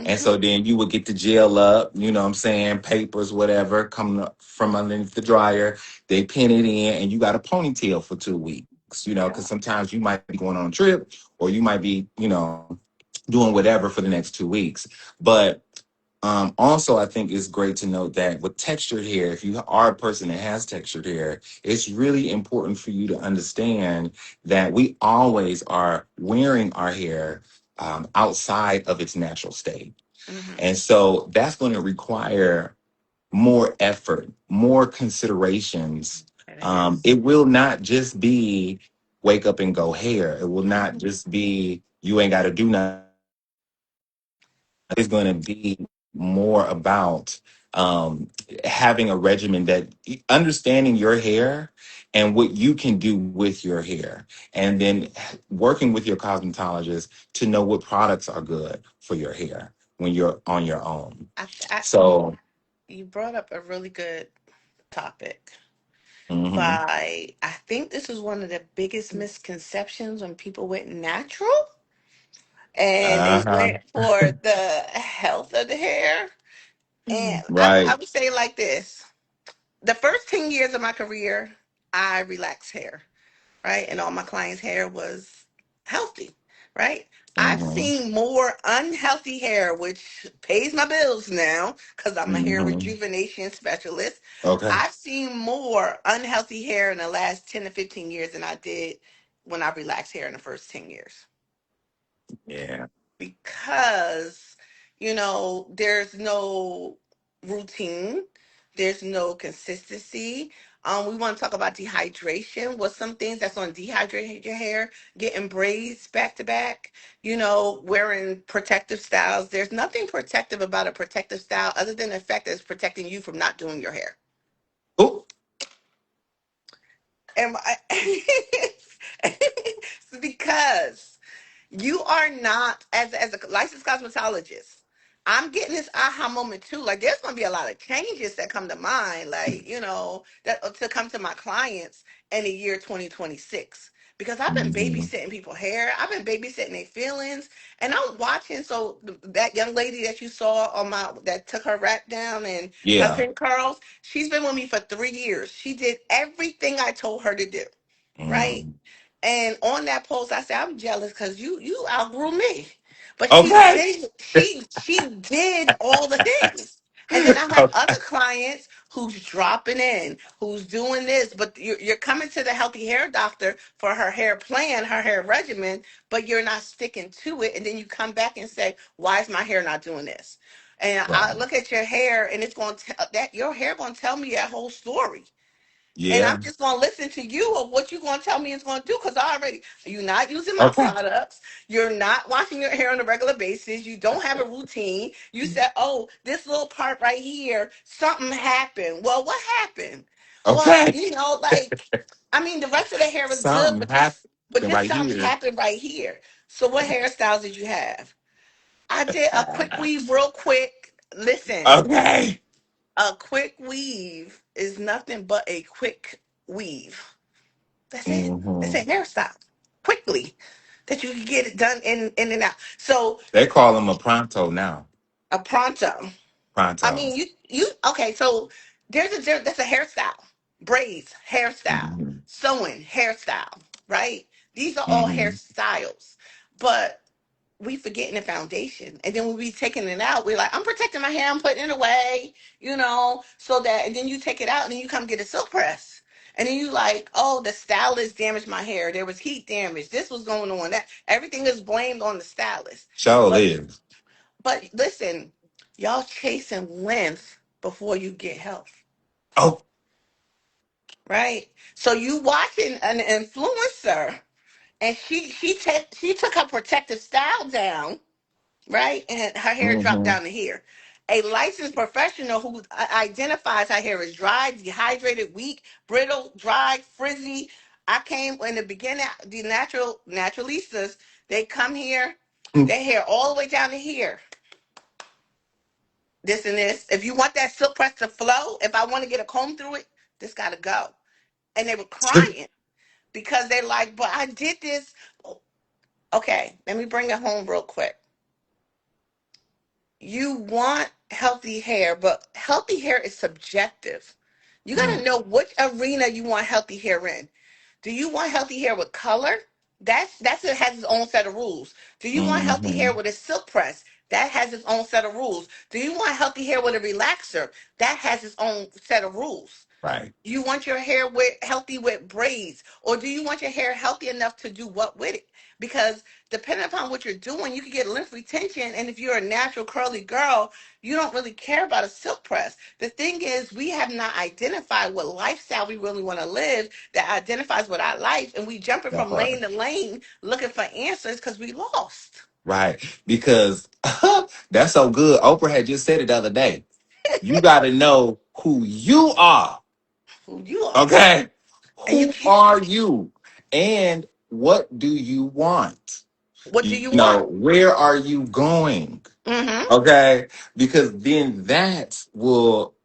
And so Hmm. then you would get the gel up, what I'm saying, papers, whatever, coming up from underneath the dryer. They pin it in, and you got a ponytail for 2 weeks, because Yeah. sometimes you might be going on a trip, or you might be, doing whatever for the next 2 weeks. But also, I think it's great to note that with textured hair, if you are a person that has textured hair, it's really important for you to understand that we always are wearing our hair outside of its natural state. Hmm. And so that's going to require more effort, more considerations. It is. It will not just be wake up and go hair. It will not Hmm. just be you ain't got to do nothing. It's going to be more about having a regimen that understanding your hair and what you can do with your hair, and then working with your cosmetologist to know what products are good for your hair when you're on your own. I, So, you brought up a really good topic. mhm. I think this is one of the biggest misconceptions when people went natural and they Uh-huh. went for the health of the hair. And I Right. would say like this: the first 10 years of my career, I relaxed hair, right? And all my clients' hair was healthy, right? I've Hmm. seen more unhealthy hair, which pays my bills now because I'm a hair Hmm. rejuvenation specialist. Okay. I've seen more unhealthy hair in the last 10 to 15 years than I did when I relaxed hair in the first 10 years Yeah. because there's no routine, there's no consistency. We want to talk about dehydration. What's some things that's going to dehydrate your hair? Getting braids back to back, wearing protective styles. There's nothing protective about a protective style other than the fact that it's protecting you from not doing your hair. Oh. And because you are not, as a licensed cosmetologist, I'm getting this aha moment too. Like there's gonna be a lot of changes that come to mind, like, that to come to my clients in the year 2026. Because I've been Hmm. babysitting people hair, I've been babysitting their feelings, and I'm watching. So that young lady that you saw on my that took her wrap down and her Yeah. pin curls, she's been with me for 3 years. She did everything I told her to do, right? Hmm. And on that post, I said, I'm jealous because you outgrew me. But Okay. she did all the things. And then I have other clients who's dropping in, who's doing this, but you're coming to the healthy hair doctor for her hair plan, her hair regimen, but you're not sticking to it. And then you come back and say, why is my hair not doing this? And I Right. look at your hair, and it's going to tell that your hair going to tell me that whole story. And I'm Yeah. just gonna listen to you of what you're gonna tell me it's gonna do because I already you're not using my Okay. products, you're not washing your hair on a regular basis, you don't have a routine. You said, oh, this little part right here, something happened. Well, what happened? Well, Okay. I mean, the rest of the hair is good, Something happened but just right something here. happened right here. So what hairstyles did you have? I did a quick weave, real quick. Listen, Okay. a quick weave is nothing but a quick weave. That's it. It's Hmm. a hairstyle quickly that you can get it done in and out. So They call him a pronto now. a pronto. I Pronto. mean, you okay? So that's a hairstyle. braids, hairstyle, Mm-hmm. sewing, hairstyle, right? These are all Mm-hmm. hairstyles. But we forgetting the foundation. And then when we taking it out, we're like, I'm protecting my hair, I'm putting it away, so that, and then you take it out and then you come get a silk press. And then you like, oh, the stylist damaged my hair. There was heat damage. This was going on. That everything is blamed on the stylist. Show But live. listen, y'all chasing length before you get health, Oh. right? So you watching an influencer and she took her protective style down, right? And her hair dropped Mm-hmm. down to here. A licensed professional who identifies her hair is dry, dehydrated, weak, brittle, dry, frizzy. I came in the beginning, the naturalistas, they come here, their hair all the way down to here. This and this. If you want that silk press to flow, if I want to get a comb through it, this gotta go. And they were crying because they're like, but I did this. Okay, let me bring it home real quick. You want healthy hair, but healthy hair is subjective. You got to Mm-hmm. know which arena you want healthy hair in. Do you want healthy hair with color? That's it has its own set of rules. Do you want healthy hair with a silk press? That has its own set of rules. Do you want healthy hair with a relaxer? That has its own set of rules. Right. You want your hair healthy with braids, or do you want your hair healthy enough to do what with it? Because depending upon what you're doing, you can get lymph retention. And if you're a natural curly girl, you don't really care about a silk press. The thing is, we have not identified what lifestyle we really want to live that identifies with our life, and we jumping That from part. lane to lane looking for answers because we lost Right. Because that's so good. Oprah had just said it the other day. You got to know who you are. who you are, Okay. and you Who can't. are you? And what do you want? What do You you want? know, where are you going? Mm-hmm. Okay. Because then that will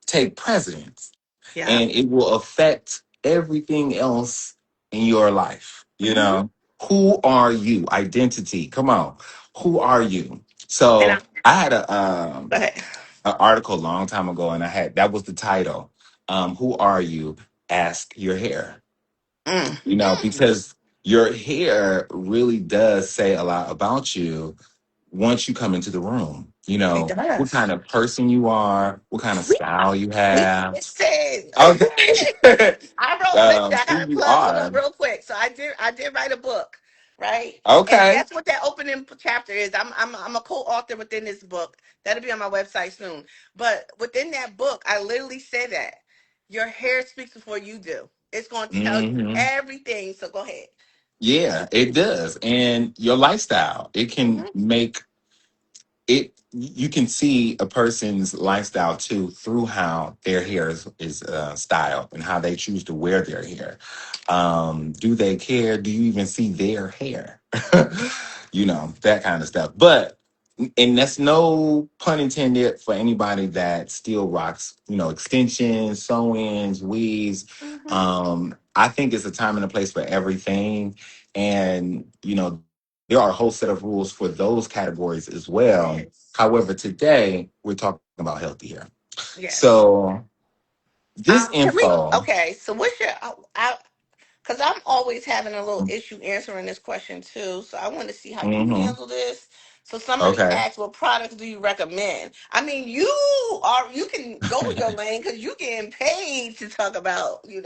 take precedence Yeah. and it will affect everything else in your life. You Mm-hmm. know, who are you? Identity. Come on. Who are you? And I So I had go ahead. an article a long time ago, and I had that was the title. Who are you? Ask your hair. Mm. You know, Mm. because your hair really does say a lot about you once you come into the room. You It know, what does. kind of person you are, what kind of We style you we have. listen. Okay. I wrote. Listen, I Who got to you plug. Hold on, are. real quick. So I did write a book, right? And Okay. guess what that opening chapter is? I'm a co-author within this book. That'll be on my website soon. But within that book, I literally say that your hair speaks before you do. It's going to tell you Hmm. everything. So go ahead. Yeah, it does. And your lifestyle, it can Hmm. make it you can see a person's lifestyle too through how their hair is styled and how they choose to wear their hair. Do they care? Do you even see their hair? You know, that kind of stuff. But and that's no pun intended for anybody that still rocks, you know, extensions, sew-ins, weaves. Hmm. I think it's a time and a place for everything. And, you know, there are a whole set of rules for those categories as well. It is. However, today we're talking about healthy hair. Yes. So this Can we? info, Okay. So what's your? Because I'm always having a little issue answering this question too. So I want to see how you hmm handle this. So somebody okay, asked, what products do you recommend? I mean, you can go your lane because you're getting paid to talk about, your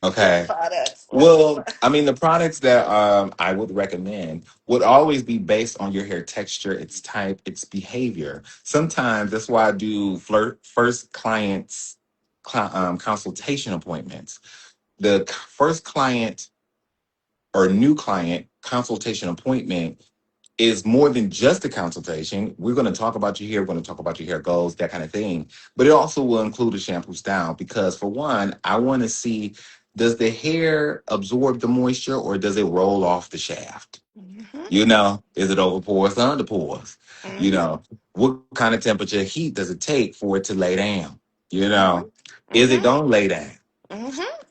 okay. products. Well, I mean, the products that I would recommend would always be based on your hair texture, its type, its behavior. Sometimes that's why I do first clients consultation appointments. The first client or new client consultation appointment is more than just a consultation. We're going to talk about your hair. We're going to talk about your hair goals, that kind of thing. But it also will include a shampoo style because, for one, I want to see, does the hair absorb the moisture or does it roll off the shaft? Mm-hmm. You know, is it over pores or under pores? You Mm-hmm. know, what kind of temperature heat does it take for it to lay down? You know, Mm-hmm. is it Mm-hmm. don't lay down? Mm-hmm.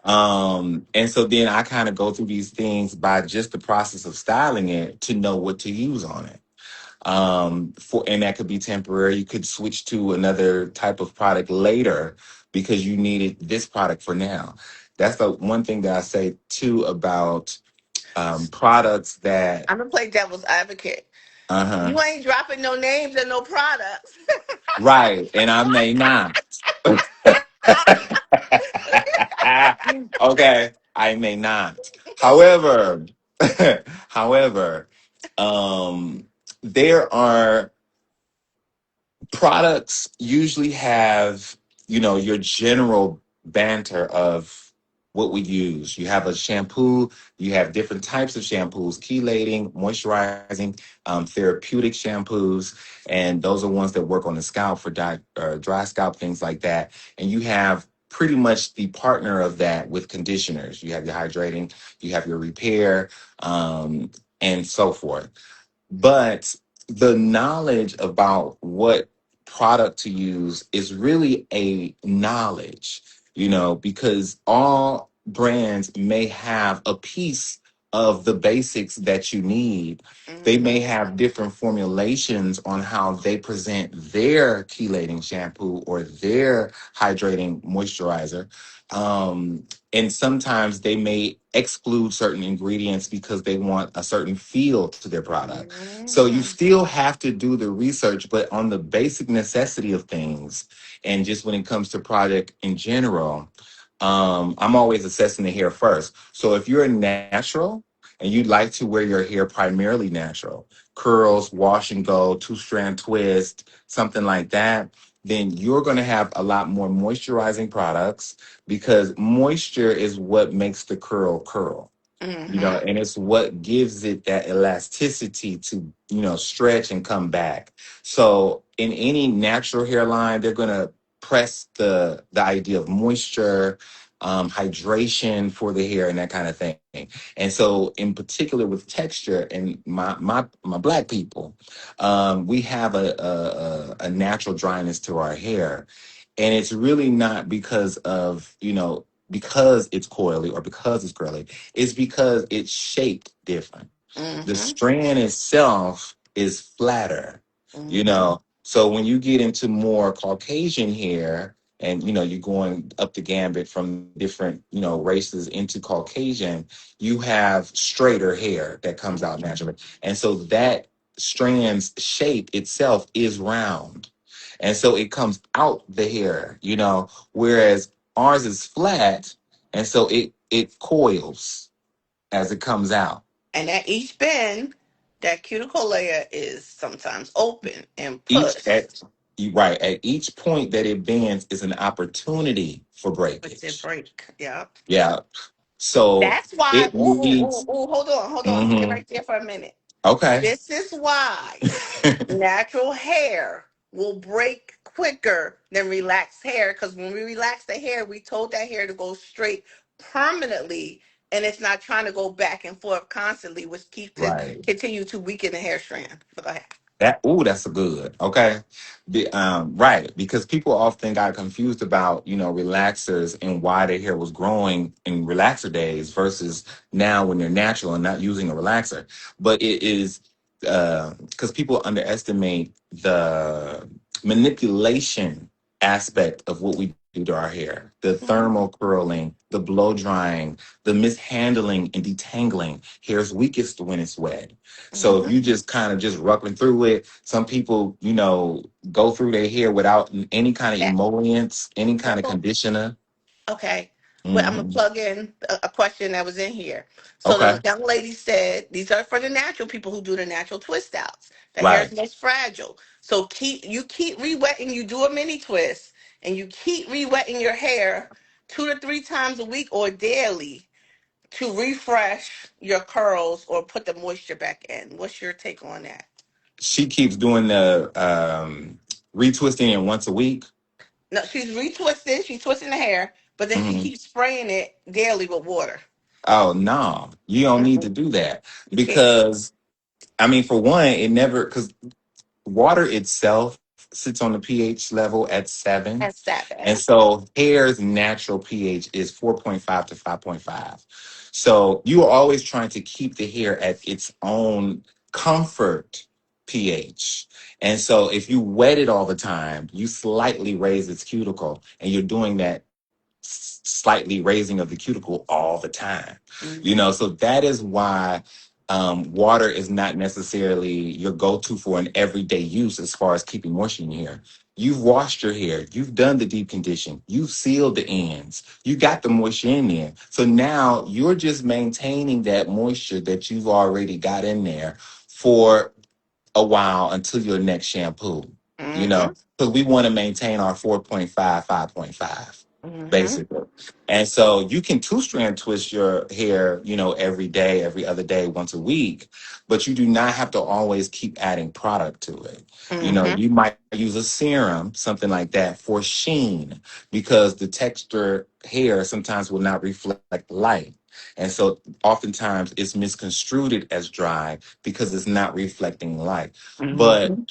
And so then I kind of go through these things by just the process of styling it to know what to use on it. For and that could be temporary. You could switch to another type of product later because you needed this product for now. That's the one thing that I say too about products that I'm gonna play devil's advocate. uh-huh. You ain't dropping no names and no products. Right. And I may not. Okay, I may not. However, however, there are products usually have, your general banter of what we use. You have a shampoo, you have different types of shampoos, chelating, moisturizing, therapeutic shampoos, and those are ones that work on the scalp for dry scalp, things like that. And you have pretty much the partner of that with conditioners. You have your hydrating, you have your repair, and so forth. But the knowledge about what product to use is really a knowledge, because all brands may have a piece of the basics that you need. They may Hmm. have different formulations on how they present their chelating shampoo or their hydrating moisturizer. And sometimes they may exclude certain ingredients because they want a certain feel to their product. So you Hmm. still have to do the research, but on the basic necessity of things, and just when it comes to product in general, I'm always assessing the hair first. So if you're a natural and you'd like to wear your hair primarily natural, curls, wash and go, two-strand twist, something like that, then you're going to have a lot more moisturizing products because moisture is what makes the curl, Hmm. and it's what gives it that elasticity to, stretch and come back. So in any natural hairline, they're going to press the idea of moisture, hydration for the hair and that kind of thing. And so in particular with texture and my black people, we have a natural dryness to our hair. And it's really not because of, because it's coily or because it's curly. It's because it's shaped different. The Hmm. strand itself is flatter, Hmm. So when you get into more Caucasian hair and, you're going up the gambit from different, races into Caucasian, you have straighter hair that comes out Hmm. naturally. And so that strand's shape itself is round. And so it comes out the hair, whereas ours is flat, and so it coils as it comes out. And at each bend, that cuticle layer is sometimes open and Each pushed. at Right, at each point that it bends is an opportunity for Push it breakage. break. Yep. Yeah. So That's why. it Ooh, ooh, ooh, needs. ooh. Hold on, hold on. Stay Hmm. right there for a minute. Okay. This is why natural hair will break quicker than relaxed hair. Because when we relax the hair, we told that hair to go straight permanently, and it's not trying to go back and forth constantly, which keeps it Right. continue to weaken the hair strand. But go ahead. That's a good. Okay. Right. Because people often got confused about, relaxers and why their hair was growing in relaxer days versus now when they're natural and not using a relaxer. But it is because people underestimate the manipulation aspect of what we do to our hair, the thermal Mhm. curling, the blow drying, the mishandling and detangling. Hair's weakest when it's wet. So if Mhm. you just kind of just rubbing through it, some people, go through their hair without any kind of That emollients, any kind hold of on. conditioner. Okay. Well, I'm gonna Hmm. plug in a question that was in here. So the Okay. young lady said these are for the natural people who do the natural twist outs. The hair is Right. most fragile. So keep re-wetting. You do a mini twist and you keep re-wetting your hair 2 to 3 times a week or daily to refresh your curls or put the moisture back in. What's your take on that? She keeps doing the retwisting it once a week. No, she's retwisting, she's twisting the hair, but then she Hmm. keeps spraying it daily with water. Oh no, you don't need to Mm-mm, do that you can't. because I mean, for one, it never because water itself sits on the pH level at 7. That's And seven. so hair's natural pH is 4.5 to 5.5. So you are always trying to keep the hair at its own comfort pH. And so if you wet it all the time, you slightly raise its cuticle, and you're doing that slightly raising of the cuticle all the time. Mm-hmm. So that is why water is not necessarily your go-to for an everyday use as far as keeping moisture in your hair. You've washed your hair, you've done the deep condition, you've sealed the ends, you got the moisture in there. So now you're just maintaining that moisture that you've already got in there for a while until your next shampoo, Mm-hmm. because we want to maintain our 4.5, 5.5, Mm-hmm. basically. And so you can two-strand twist your hair, every day, every other day, once a week, but you do not have to always keep adding product to it. Mm-hmm. You might use a serum, something like that, for sheen, because the texture hair sometimes will not reflect light. And so oftentimes it's misconstrued as dry because it's not reflecting light. But Mm-hmm.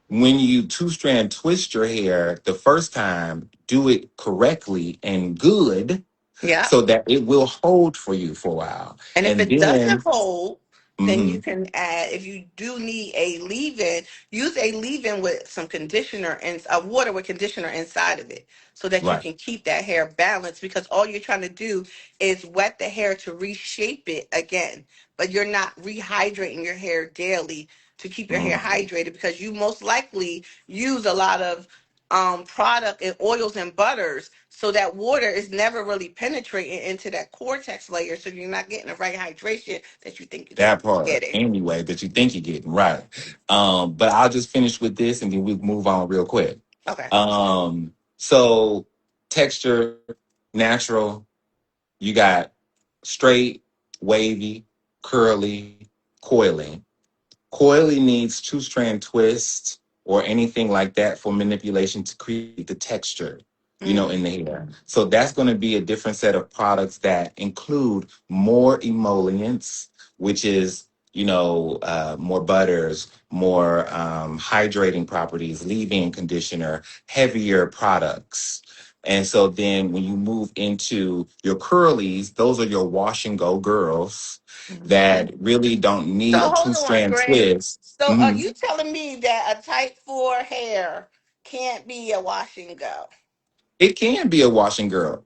when you two-strand twist your hair the first time, do it correctly and good Yeah. so that it will hold for you for a while. And if And it doesn't then, hold, then you mhm, can add, if you do need a leave-in, use a leave-in with some conditioner and water with conditioner inside of it so that you right. can keep that hair balanced because all you're trying to do is wet the hair to reshape it again. But you're not rehydrating your hair daily to keep your hair Mhm. hydrated because you most likely use a lot of product and oils and butters so that water is never really penetrating into that cortex layer so you're not getting the right hydration that you think you're That supposed to be part, getting. anyway, that you think you're getting right. But I'll just finish with this and then we'll move on real quick. Okay. So texture, natural, you got straight, wavy, curly, coiling. Coily needs two-strand twist or anything like that for manipulation to create the texture, in the Mm-hmm. hair. So that's going to be a different set of products that include more emollients, which is, more butters, more hydrating properties, leave-in conditioner, heavier products. And so then when you move into your curlies, those are your wash and go girls Mm-hmm. that really don't So need a hold two on, strand Greg. twist. So are Mhm. you telling me that a type 4 hair can't be a wash and go? It can be a wash and go.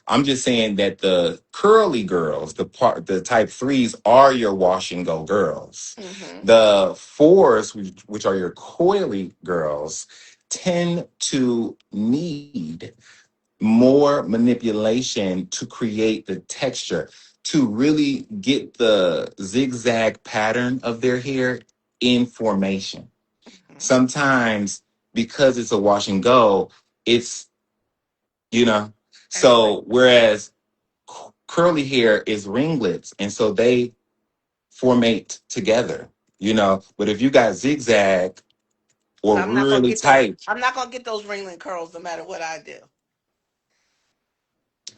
I'm just saying that the curly girls, the type threes, are your wash and go girls. Mm-hmm. The fours, which are your coily girls, tend to need more manipulation to create the texture, to really get the zigzag pattern of their hair in formation. Mm-hmm. Sometimes because it's a wash and go, it's, you know, Everywhere. so whereas curly hair is ringlets, and so they formate together, but if you got zigzag So or really tight, I'm not gonna get those ringling curls no matter what I do.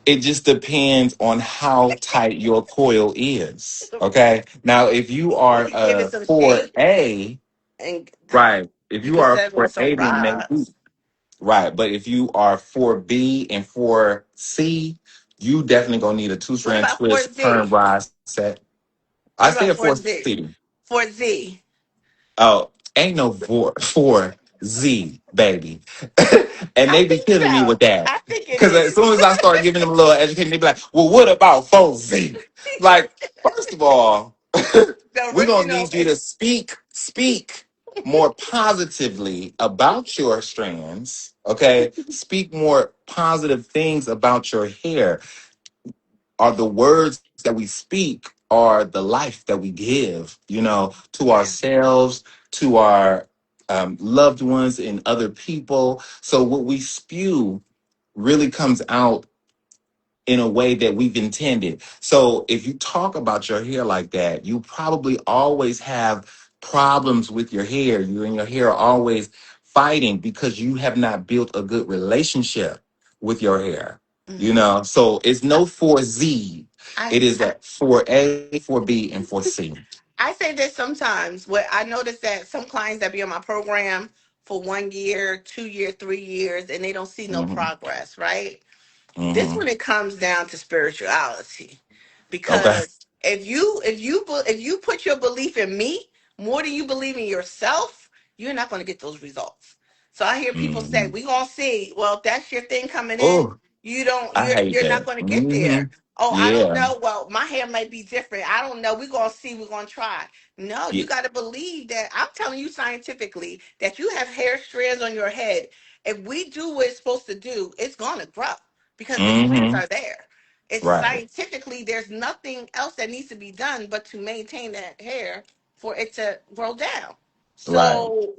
it just depends on how tight your coil is. Okay. Now, if you You are can give it a some shape 4A, and right. If you you can are a set them on some 4A, then maybe, rods. right. But if you are 4B and 4C, you definitely gonna need a two What strand about twist perm 4Z? rod set. I What said about 4C. 4Z? 4Z. Oh, ain't no four Z, baby. And I they be think killing me so. with that. I think it Because as is. soon as I start giving them a little education, they be like, well, what about 4Z? Like, first of all, The we're gonna original need you to speak more positively about your strands. Okay. Speak more positive things about your hair. Are the words that we speak are the life that we give, to Yeah. ourselves, to our loved ones and other people. So what we spew really comes out in a way that we've intended. So if you talk about your hair like that, you probably always have problems with your hair. You and your hair are always fighting because you have not built a good relationship with your hair. Hmm. So it's no 4Z. I, It is I a 4A, 4B, and 4C. I say this sometimes. What I notice that some clients that be on my program for 1 year, 2 year, 3 years, and they don't see no Hmm. progress. Right. This Hmm. when it comes down to spirituality, Okay. because if you put your belief in me more than you believe in yourself, you're not going to get those results. So I hear people say, Mm-hmm. "We gonna see." Well, if that's your thing coming in, Oh, you don't. I hate You're not that. going to get Mm-hmm. there. Oh, I don't Yeah. know. Well, my hair might be different. I don't know. We're gonna see. We're gonna try. No, you Yeah. got to believe that. I'm telling you scientifically that you have hair strands on your head. If we do what it's supposed to do, it's gonna grow because the strands Mm-hmm. are there. It's Right. scientifically, there's nothing else that needs to be done but to maintain that hair for it to grow down. Right. So,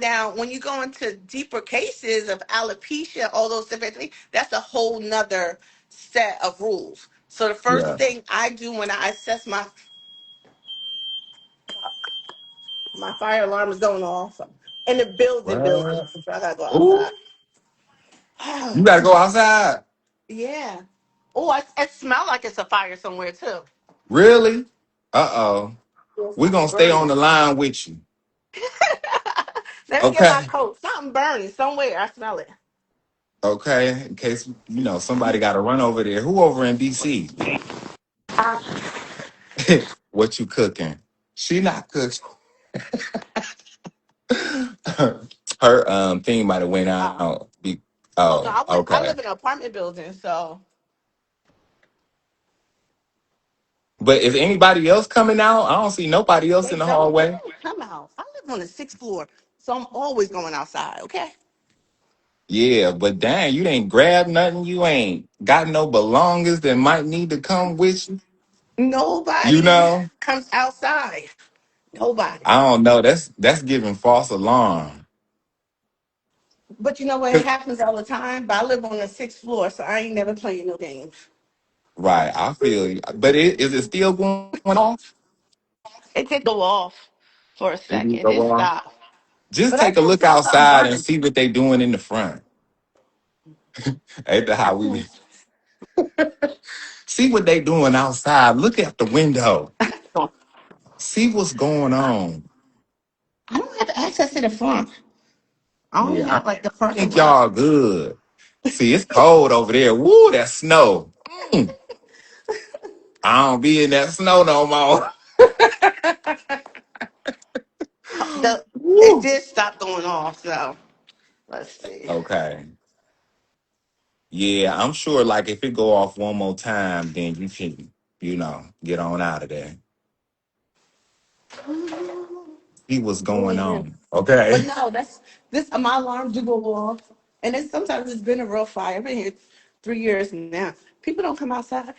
now when you go into deeper cases of alopecia, all those different things, that's a whole nother set of rules. So the first Yeah. thing I do when I assess my fire alarm is going off in the building, What? so I gotta go Ooh, outside. you gotta go outside. Yeah. Oh, it smells like it's a fire somewhere too. Really? Uh-oh. There's We're something gonna stay burning. on the line with you. Let me get my Okay. coat. Something burning somewhere. I smell it. Okay. In case somebody gotta run over there. Who over in DC? I, What you cooking? She not cooking. Her thing might have went oh. out. Oh no, Oh, I okay. live in an apartment building, so But is anybody else coming out? I don't see nobody else they in the they hallway. don't come out. I live on the sixth floor, so I'm always going outside. Okay. Yeah, but dang, you ain't grabbed nothing. You ain't got no belongings that might need to come with you. You Nobody know? comes outside. Nobody. I don't know. That's giving false alarm. But you know what? It 'Cause- happens all the time. But I live on the sixth floor, so I ain't never playing no games. Right, I feel you. But is it still going off? It did go off for a It did second. go It off. stopped. Just But I take a just look saw something outside and burning. see what they doing in the front. Ain't that how we be? See what they doing outside. Look at the window. See what's going on. I don't have access to the front. I only Yeah, have like the I front think garage. y'all good. See, it's cold over there. Woo, that snow. Mm, I don't be in that snow no more. The It Woo. did stop going off, so let's see. Okay. Yeah, I'm sure like if it go off one more time, then you can, get on out of there. See what's going Yeah. on. Okay. But no, that's this my alarm do go off. And it's sometimes it's been a real fire. I've been here 3 years now. People don't come outside.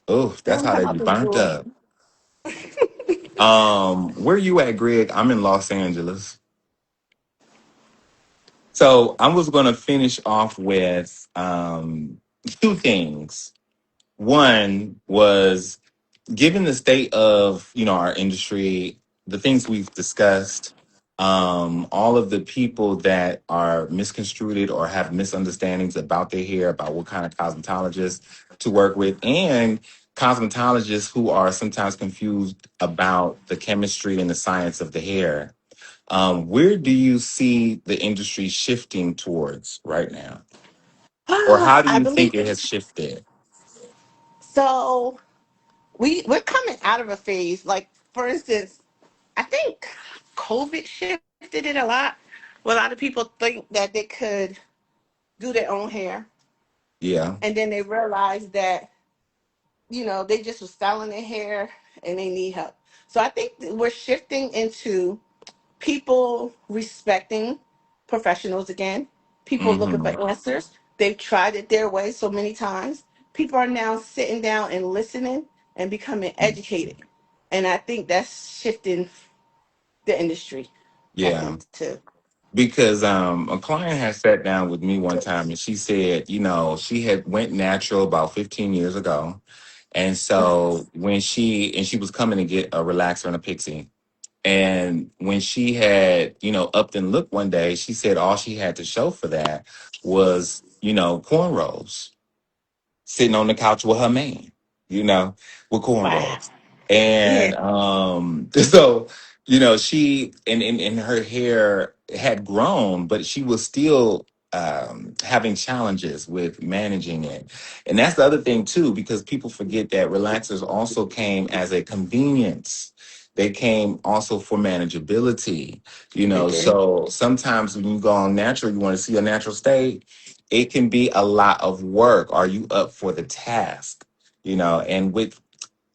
Oh, They that's don't how come they out be this burnt door. up. Where you at, Greg? I'm in Los Angeles. So I was gonna finish off with two things. One was given the state of our industry, the things we've discussed, all of the people that are misconstrued or have misunderstandings about their hair, about what kind of cosmetologists to work with, and cosmetologists who are sometimes confused about the chemistry and the science of the hair. Where do you see the industry shifting towards right now? Or how do I you believe think it has shifted? so. We're coming out of a phase. Like for instance, I think COVID shifted it a lot. Where a lot of people think that they could do their own hair, Yeah. and then they realized that they just were styling their hair and they need help. So I think that we're shifting into people respecting professionals again. People looking Hmm. for answers. They've tried it their way so many times. People are now sitting down and listening and becoming educated. And I think that's shifting the industry back Yeah. into. Because a client had sat down with me one time and she said, she had went natural about 15 years ago. And so when she was coming to get a relaxer and a pixie, and when she had, upped and looked one day, she said all she had to show for that was, cornrows, sitting on the couch with her man, you know, with Wow. cornrows. Yeah. And so, she and her hair had grown, but she was still having challenges with managing it. And that's the other thing too, because people forget that relaxers also came as a convenience. They came also for manageability, They did. So sometimes when you go on natural, you want to see a natural state, it can be a lot of work. Are you up for the task? And with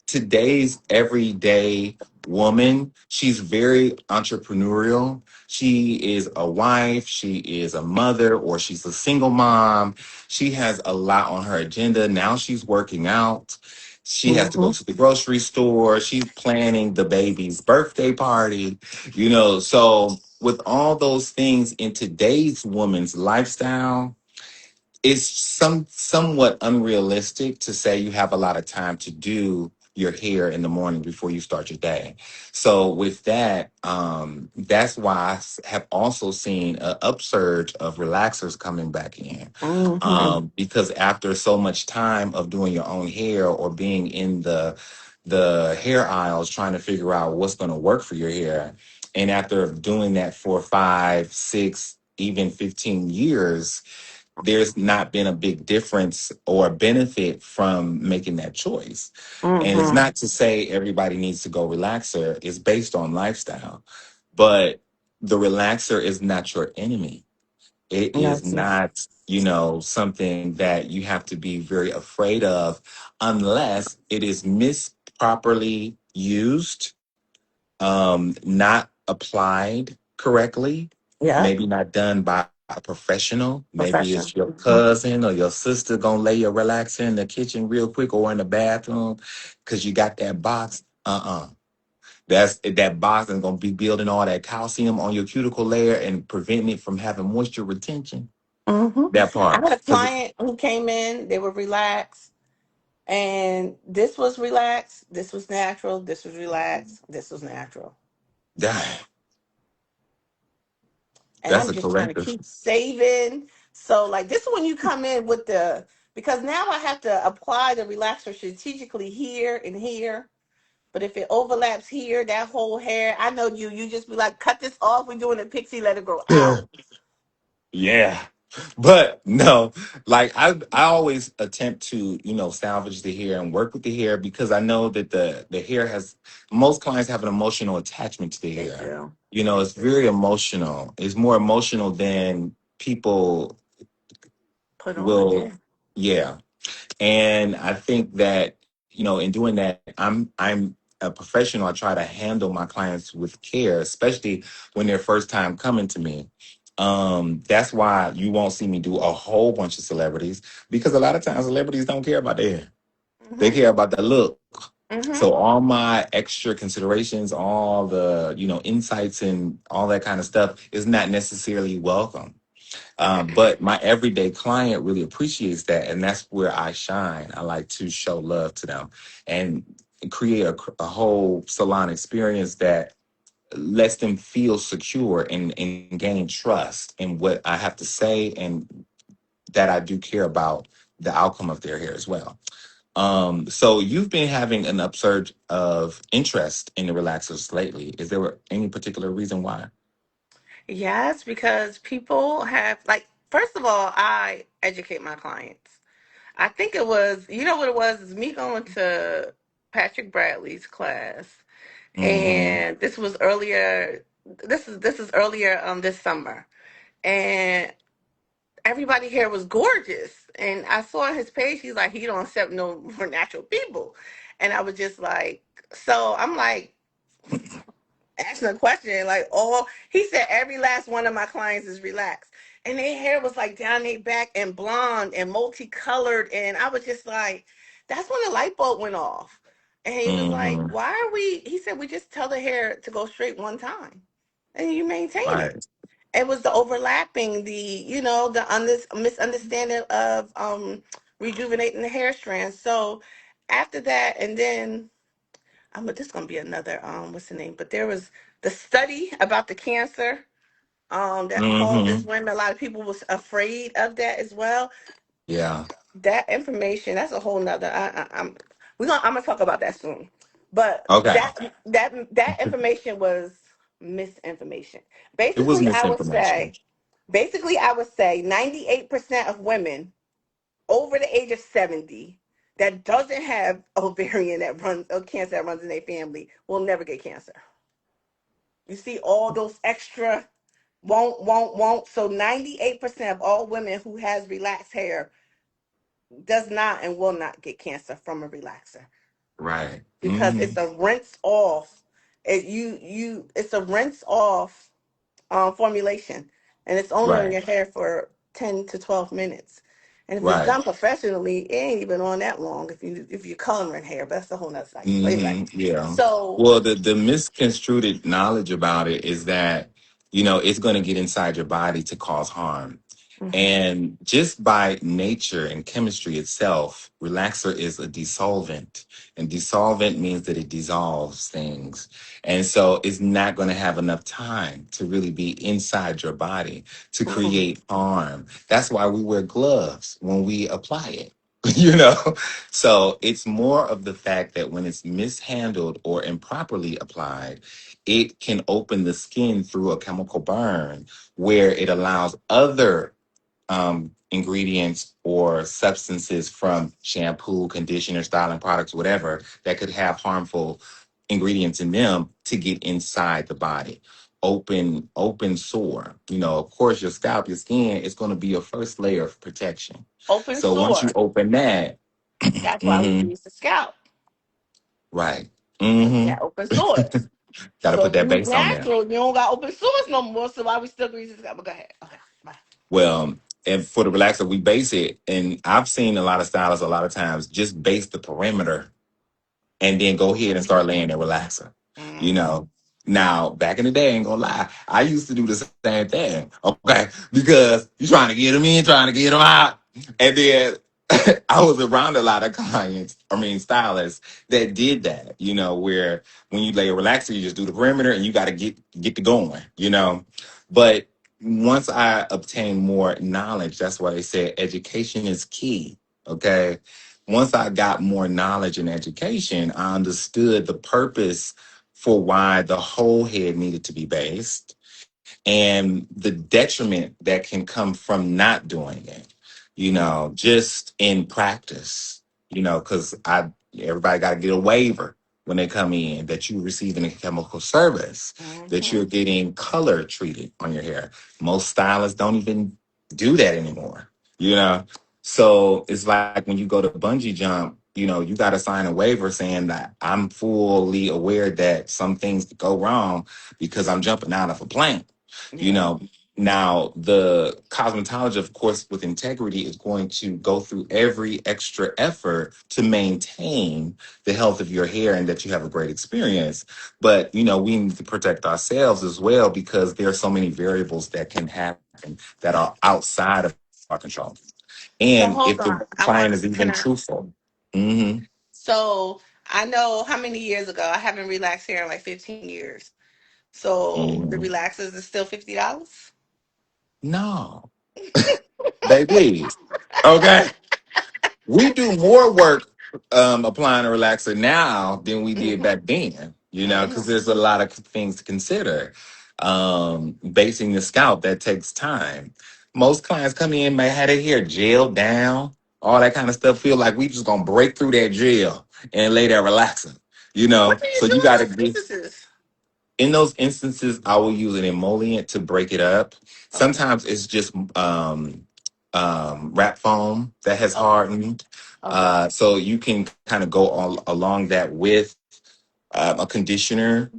today's everyday woman, she's very entrepreneurial. She is a wife, she is a mother, or she's a single mom. She has a lot on her agenda. Now she's working out. She has to go Mm-hmm. to the grocery store. She's planning the baby's birthday party, So, with all those things in today's woman's lifestyle, it's somewhat unrealistic to say you have a lot of time to do your hair in the morning before you start your day. So with that, that's why have also seen an upsurge of relaxers coming back in. Mm-hmm. Because after so much time of doing your own hair or being in the hair aisles trying to figure out what's going to work for your hair, and after doing that for 5, 6, even 15 years, there's not been a big difference or benefit from making that choice. And it's Mm-hmm. not to say everybody needs to go relaxer. It's based on lifestyle. But the relaxer is not your enemy. It is Yes. not, something that you have to be very afraid of unless it is misproperly used, not applied correctly, Yep. maybe not done by a professional. Maybe it's Profession. your Mm-hmm. cousin or your sister gonna lay your relaxer in the kitchen real quick or in the bathroom because you got that box. That box is gonna be building all that calcium on your cuticle layer and preventing it from having moisture retention. Mm-hmm. That I part, had a because client who came in, they were relaxed, and this was relaxed, this was natural, this was relaxed, this was natural. that And that's I'm a just trying to corrective. keep saving. So like this is when you come in with the, because now I have to apply the relaxer strategically here and here. But if it overlaps here, that whole hair, I know you just be like, cut this off. We're doing a pixie, let it grow out. Yeah. But no, like I always attempt to, salvage the hair and work with the hair because I know that the hair has most clients have an emotional attachment to the They hair. do. They It's do. very emotional. It's more emotional than people Put on, will, yeah. yeah. And I think that, in doing that, I'm a professional. I try to handle my clients with care, especially when they're first time coming to me. That's why you won't see me do a whole bunch of celebrities because a lot of times celebrities don't care about their hair. They Mm-hmm. care about the look. So Mm-hmm. all my extra considerations, all the, insights and all that kind of stuff is not necessarily welcome. But my everyday client really appreciates that, and that's where I shine. I like to show love to them and create a whole salon experience that lets them feel secure and gain trust in what I have to say, and that I do care about the outcome of their hair as well. So you've been having an upsurge of interest in the relaxers lately. Is there any particular reason why? Yes, because people have, like, first of all, I educate my clients. I think it was, you know what it was, is me going to Patrick Bradley's class. Mm-hmm. And this was earlier, this is earlier this summer. And everybody here was gorgeous. And I saw on his page, he's like, he don't accept no more natural people. And I was just like, so I'm like, asking a question, like, oh, he said every last one of my clients is relaxed. And their hair was like down their back and blonde and multicolored. And I was just like, that's when the light bulb went off. And he was like, Mm-hmm. why are we, he said, we just tell the hair to go straight one time and you maintain it. Right. It was the overlapping, the, the misunderstanding of rejuvenating the hair strands. So after that, and then this is gonna be another what's the name? But there was the study about the cancer that causes Mm-hmm. women. A lot of people was afraid of that as well. Yeah. That information, that's a whole nother. I'm gonna talk about that soon. But Okay. that information was misinformation. It was Basically, misinformation. I would say 98% of women over the age of 70 that doesn't have ovarian that runs or cancer that runs in their family will never get cancer. You see all those extra won't. So 98% of all women who has relaxed hair does not and will not get cancer from a relaxer Right. because it's a rinse off. It's a rinse off formulation, and it's only on Right. your hair for 10 to 12 minutes. And if it's Right. done professionally, it ain't even on that long. If you're coloring hair, but that's a whole nother cycle. But anyway, Yeah. so Well, the misconstrued knowledge about it is that, it's going to get inside your body to cause harm. mhm. And just by nature and chemistry itself, relaxer is a dissolvent. And dissolvent means that it dissolves things. And so it's not going to have enough time to really be inside your body to Mhm. create harm. That's why we wear gloves when we apply it. you know so it's more of the fact that when it's mishandled or improperly applied, it can open the skin through a chemical burn where it allows other ingredients or substances from shampoo, conditioner, styling products, whatever, that could have harmful ingredients in them to get inside the body. Open sore. Of course, your scalp, your skin is going to be your first layer of protection. Open So once you sore. open that, That's why we hmm use the scalp. right, Because we hmm got open sores. got to So put if you that use base on there. natural, you don't got open sores no more. So why we still use the scalp? But go ahead. Okay. Bye. Well, and for the relaxer, we base it, and I've seen a lot of stylists a lot of times just base the perimeter and then go ahead and start laying their relaxer. You Mm-hmm. know, now back in the day, ain't gonna lie, I used to do the same thing. Okay, because you're trying to get them in, trying to get them out, and then I was around a lot of clients, stylists that did that. Where when you lay a relaxer, you just do the perimeter, and you got to get to going. But once I obtained more knowledge, that's why they say education is key. Okay, once I got more knowledge and education, I understood the purpose for why the whole head needed to be based and the detriment that can come from not doing it, just in practice, because everybody got to get a waiver when they come in that you're receiving a chemical service, that Mm-hmm. you're getting color treated on your hair. Most stylists don't even do that anymore, you know? So it's like when you go to bungee jump, you got to sign a waiver saying that I'm fully aware that some things go wrong because I'm jumping out of a plane. you Yeah. know Now the cosmetologist, of course, with integrity, is going to go through every extra effort to maintain the health of your hair and that you have a great experience. But we need to protect ourselves as well, because there are so many variables that can happen that are outside of our control. And So if the hold on. I client is want. even Can I? truthful. Hmm. So I know how many years ago I haven't relaxed hair in like 15 years. So the Hmm. relaxers is still $50. No, baby. Okay. We do more work applying a relaxer now than we did Mm-hmm. back then, because Mm-hmm. there's a lot of things to consider. Basing the scalp, that takes time. Most clients come in, may have their hair gelled down, all that kind of stuff. Feel like we just gonna break through that gel and lay that relaxer, What do you So do you in gotta those get instances? in those instances, I will use an emollient to break it up. Okay. Sometimes it's just wrap foam that has Okay. hardened. Okay. So you can kind of go along that with a conditioner,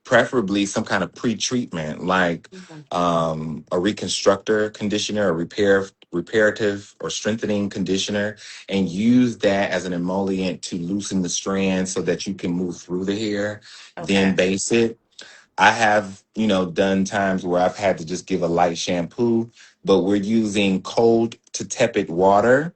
preferably some kind of pre-treatment like Mhm. a reconstructor conditioner, a reparative or strengthening conditioner, and use that as an emollient to loosen the strands so that you can move through the hair, then Okay. base it. I have, done times where I've had to just give a light shampoo, but we're using cold to tepid water,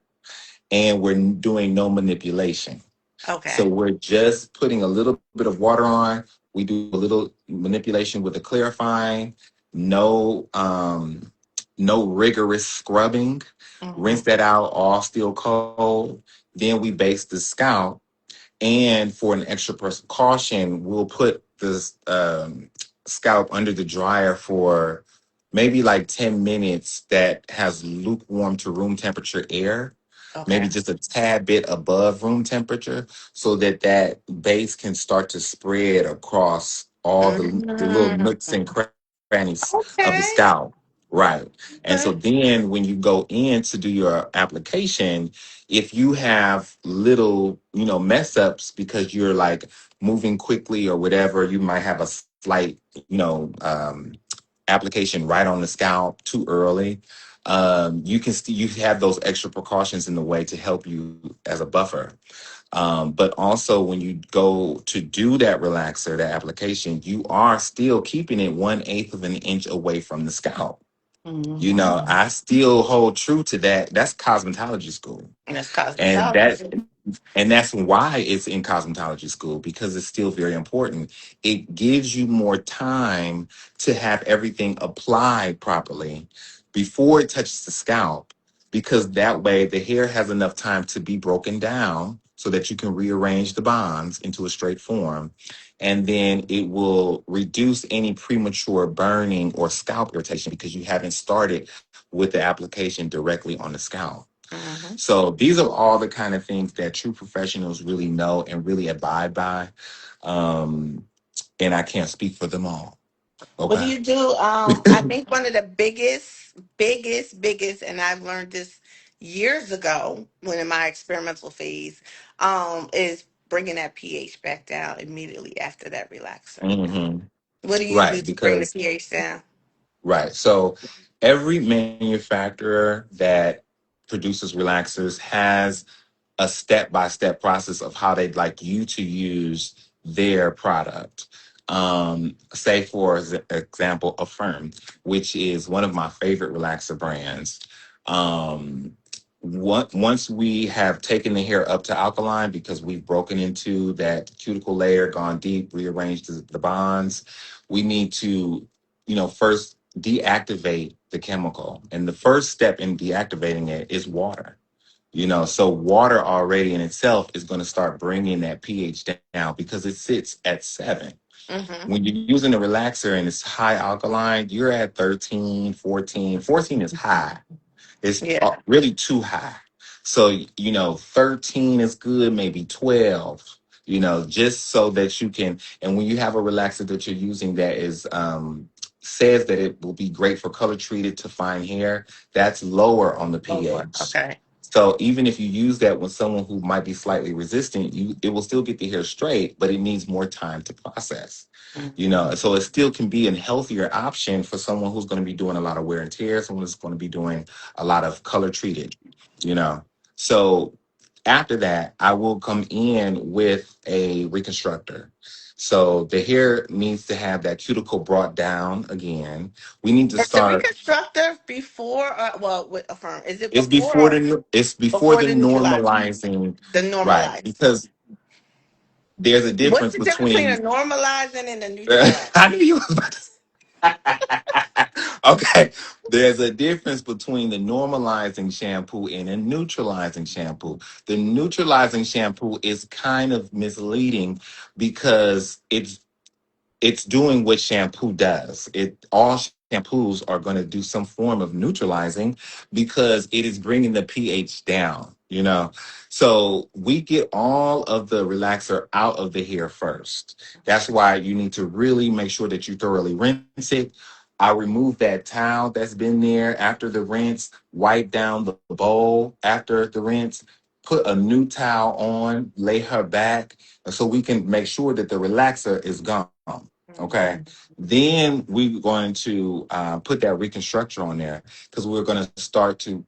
and we're doing no manipulation. So Okay. we're just putting a little bit of water on. We do a little manipulation with the clarifying. No, no rigorous scrubbing. Rinse Mm-hmm. that out, all still cold. Then we base the scalp, and for an extra precaution, we'll put this scalp under the dryer for maybe like 10 minutes that has lukewarm to room temperature air. maybe Okay. just a tad bit above room temperature, so that that base can start to spread across all the little nooks and Mm. crannies of the Okay. scalp. Right. And so Okay. then when you go in to do your application, if you have little, mess ups because you're like moving quickly or whatever, you might have a slight, application right on the scalp too early. You can you have those extra precautions in the way to help you as a buffer. But also, when you go to do that relaxer, that application, you are still keeping it 1/8 of an inch away from the scalp. Mm-hmm. I still hold true to that. That's cosmetology school. And that's And that cosmetology. and that's why it's in cosmetology school, because it's still very important. It gives you more time to have everything applied properly before it touches the scalp, because that way the hair has enough time to be broken down so that you can rearrange the bonds into a straight form. And then it will reduce any premature burning or scalp irritation because you haven't started with the application directly on the scalp. Mm-hmm. So these are all the kind of things that true professionals really know and really abide by. Um, and I can't speak for them all. What do Okay. you do? I think one of the biggest, and I've learned this years ago when in my experimental phase, is bringing that pH back down immediately after that relaxer. hmm What do you do Right. to bring the Because, pH down? right. So every manufacturer that produces relaxers has a step-by-step process of how they'd like you to use their product. Say for example, Affirm, which is one of my favorite relaxer brands. Once we have taken the hair up to alkaline, because we've broken into that cuticle layer, gone deep, rearranged the bonds, we need to, first deactivate the chemical. And the first step in deactivating it is water. So water already in itself is going to start bringing that pH down because it sits at 7. Mm-hmm. When you're using a relaxer and it's high alkaline, you're at 13, 14. 14 is high. It's Yeah. really too high. So, 13 is good, maybe 12, just so that you can. And when you have a relaxer that you're using that is, says that it will be great for color treated to fine hair, that's lower on the Lower. pH. Okay. So even if you use that with someone who might be slightly resistant, it will still get the hair straight, but it needs more time to process. Mm-hmm. So it still can be a healthier option for someone who's going to be doing a lot of wear and tear, someone who's going to be doing a lot of color treated, you know. So after that, I will come in with a reconstructor. So the hair needs to have that cuticle brought down again. We need to Is the start. reconstructor before, well, with Affirm, is it It's before before or the before the neutralizer? normalizing, The right? normalize. Because there's a What's difference the difference between between. a normalizing and a I neutralizing? knew you was about to. Okay, there's a difference between the normalizing shampoo and a neutralizing shampoo. The neutralizing shampoo is kind of misleading because it's doing what shampoo does. All shampoos are going to do some form of neutralizing because it is bringing the pH down. So we get all of the relaxer out of the hair first. That's why you need to really make sure that you thoroughly rinse it. I remove that towel that's been there after the rinse, wipe down the bowl after the rinse, put a new towel on, lay her back, so we can make sure that the relaxer is gone. Okay. Mhm. Then we're going to put that reconstructor on there because we're going to start to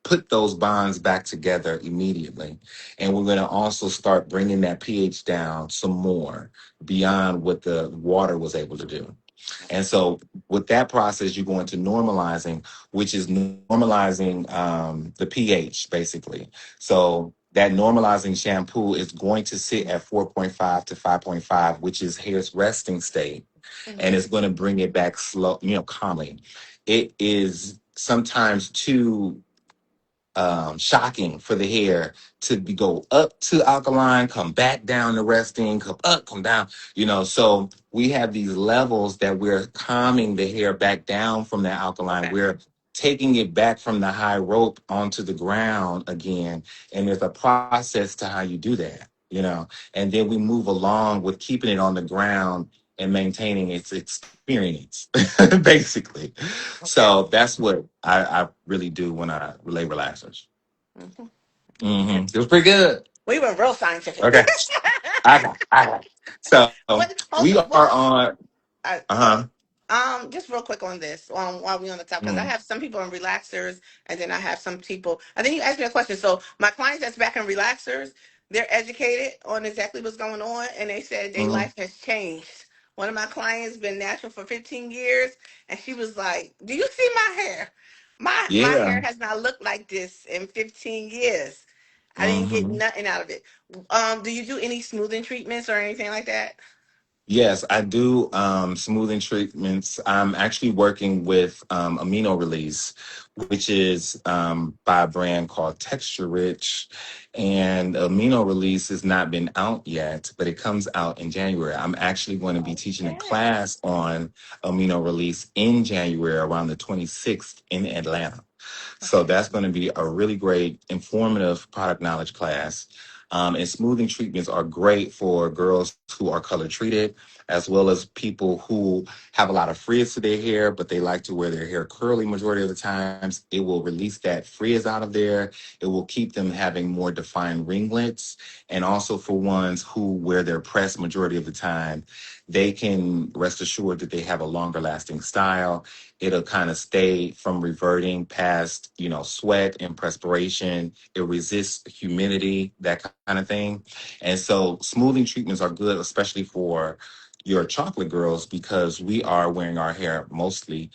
put those bonds back together immediately. And we're going to also start bringing that pH down some more beyond what the water was able to do. And so with that process, you go into normalizing, which is normalizing the pH basically. So that normalizing shampoo is going to sit at 4.5 to 5.5, which is hair's resting state. And it's Mhm. going to bring it back slow, calmly. It is sometimes too shocking for the hair to go up to alkaline, come back down to resting, come up, come down. So we have these levels that we're calming the hair back down from that alkaline. Okay. We're taking it back from the high rope onto the ground again. And there's a process to how you do that, you know. And then we move along with keeping it on the ground and maintaining its experience, basically. Okay. So that's what I really do when I relay relaxers. Hmm. It was pretty good. We were real scientific. Okay. I got. So What? we Hold on. are What? on. Uh-huh. Just real quick on this, while we on the top, because I Mm. have some people in relaxers, and then I have some people. I think you asked me a question. So my clients that's back in relaxers, they're educated on exactly what's going on, and they said their Mm. life has changed. One of my clients been natural for 15 years, and she was like, "Do you see my hair? My Yeah. hair has not looked like this in 15 years. I didn't get hmm nothing out of it." Do you do any smoothing treatments or anything like that? Yes, I do smoothing treatments. I'm actually working with Amino Release, which is by a brand called Texture Rich. And Amino Release has not been out yet, but it comes out in January. I'm actually going to be teaching a Okay. class on Amino Release in January around the 26th in Atlanta. So Okay. that's going to be a really great, informative product knowledge class. And smoothing treatments are great for girls who are color treated, as well as people who have a lot of frizz to their hair, but they like to wear their hair curly majority of the times. It will release that frizz out of there. It will keep them having more defined ringlets. And also for ones who wear their press majority of the time, they can rest assured that they have a longer lasting style. It'll kind of stay from reverting past, sweat and perspiration. It resists humidity, that kind of thing. And so smoothing treatments are good, especially for your chocolate girls, because we are wearing our hair mostly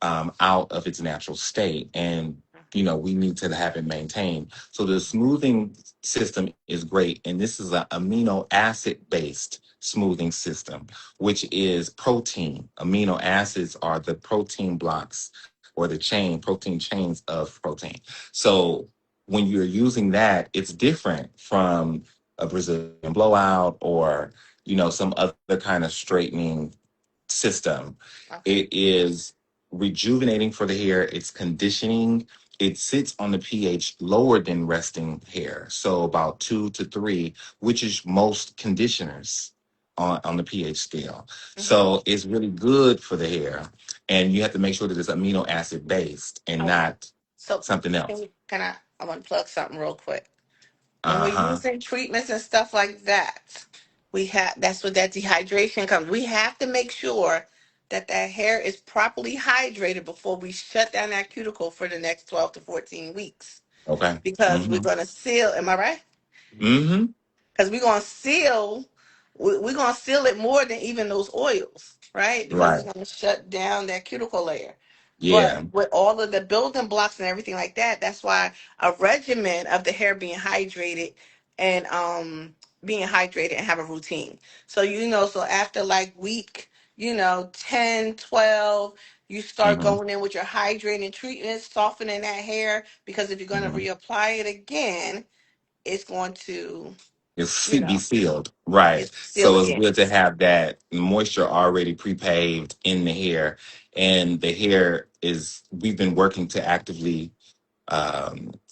out of its natural state. And we need to have it maintained. So the smoothing system is great. And this is an amino acid based smoothing system, which is protein. Amino acids are the protein blocks or the protein chains of protein. So when you're using that, it's different from a Brazilian blowout or, some other kind of straightening system. It Okay. is rejuvenating for the hair. It's conditioning. It sits on the pH lower than resting hair, so about 2 to 3, which is most conditioners on the pH scale. Hmm. So it's really good for the hair, and you have to make sure that it's amino acid based and Okay. not So something else. can I want to plug something real quick. When Uh we're huh. using treatments and stuff like that, that's where that dehydration comes. We have to make sure that that hair is properly hydrated before we shut down that cuticle for the next 12 to 14 weeks. Okay. Because we're Mm gonna seal, am I right? hmm. Mm Because we're gonna seal it more than even those oils, right? hmm. Because Right. it's gonna shut down that cuticle layer. But Yeah. with all of the building blocks and everything like that, that's why a regimen of the hair being hydrated and have a routine. So so after like week, 10, 12, you start Mm going in with your hydrating treatment, softening that hair, because if you're hmm. gonna reapply it again, it's going to, you Be know, sealed, right? it's seal So it's again. good to have that moisture already pre-paved in the hair, and the hair is. We've been working to actively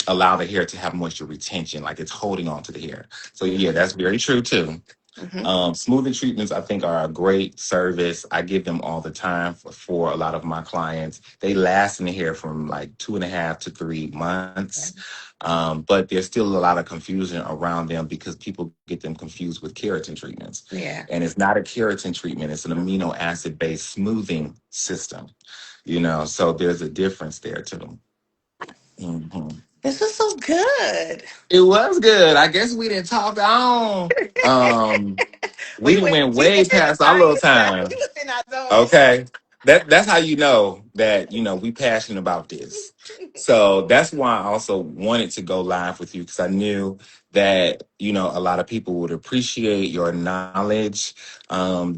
allow the hair to have moisture retention, like it's holding on to the hair. So yeah, Hmm. that's very true too. Hmm. Smoothing treatments, I think, are a great service. I give them all the time for a lot of my clients. They last in the hair from like 2.5 to 3 months. But there's still a lot of confusion around them because people get them confused with keratin treatments. Yeah. And it's not a keratin treatment, it's an amino acid based smoothing system, so there's a difference there too. Mhm. This was so good. It was good. I guess we didn't talk on. We didn't Went went deep way into the past our little science, right? We time. was in our zone. Okay. That's how you know that we passionate about this. So that's why I also wanted to go live with you because I knew that, a lot of people would appreciate your knowledge.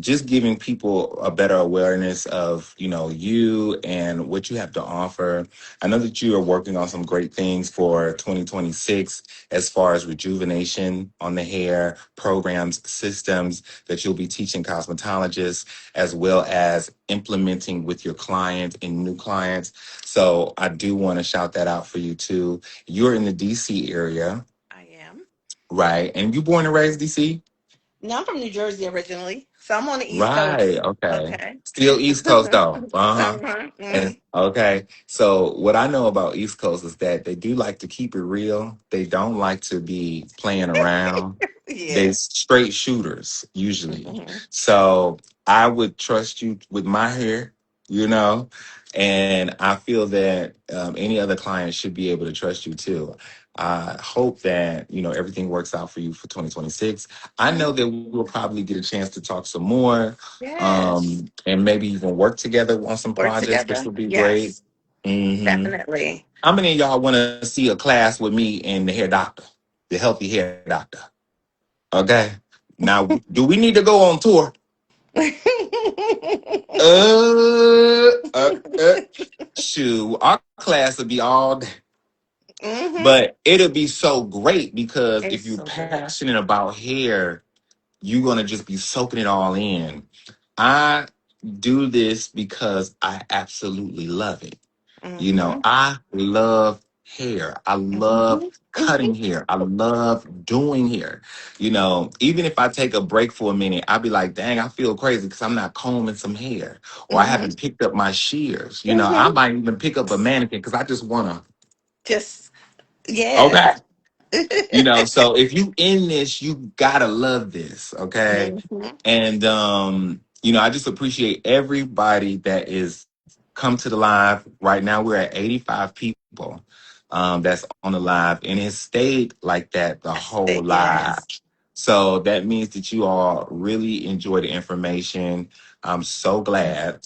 Just giving people a better awareness of, you and what you have to offer. I know that you are working on some great things for 2026 as far as rejuvenation on the hair programs, systems that you'll be teaching cosmetologists, as well as implementing with your clients and new clients. So I do want to shout that out for you too. You're in the DC area, I am. right? And you born and raised DC? No, I'm from New Jersey originally, so I'm on the East Right. Coast. Okay. Okay. Still East Coast though. Uh-huh. Uh-huh. And okay. So what I know about East Coast is that they do like to keep it real. They don't like to be playing around. They Yeah. straight shooters usually. Hmm. So I would trust you with my hair, and I feel that any other client should be able to trust you too. I hope that everything works out for you for 2026. I know that we'll probably get a chance to talk some more, Yes. and maybe even work together on some Work projects, which together. would be great. Yes. hmm Definitely. How many of y'all want to see a class with me and the hair doctor, the healthy hair doctor? Okay. Now, do we need to go on tour? Uh, uh. Shoot, our class will be all day, Hmm. but it'll be so great because It's if you're so good. passionate about hair, you're gonna just be soaking it all in. I do this because I absolutely love it. Hmm. I love hair. I love Hmm. cutting hair. I love doing hair. Even if I take a break for a minute, I'll be like, dang, I feel crazy because I'm not combing some hair or I Hmm. haven't picked up my shears. I Hmm. might even pick up a mannequin because I just want Just, to. yeah. Okay. So if you in this, you gotta love this, okay? Hmm. And I just appreciate everybody that is come to the live. Right now we're at 85 people that's on the live, and it stayed like that the I whole said live. yes. So that means that you all really enjoy the information. I'm so glad.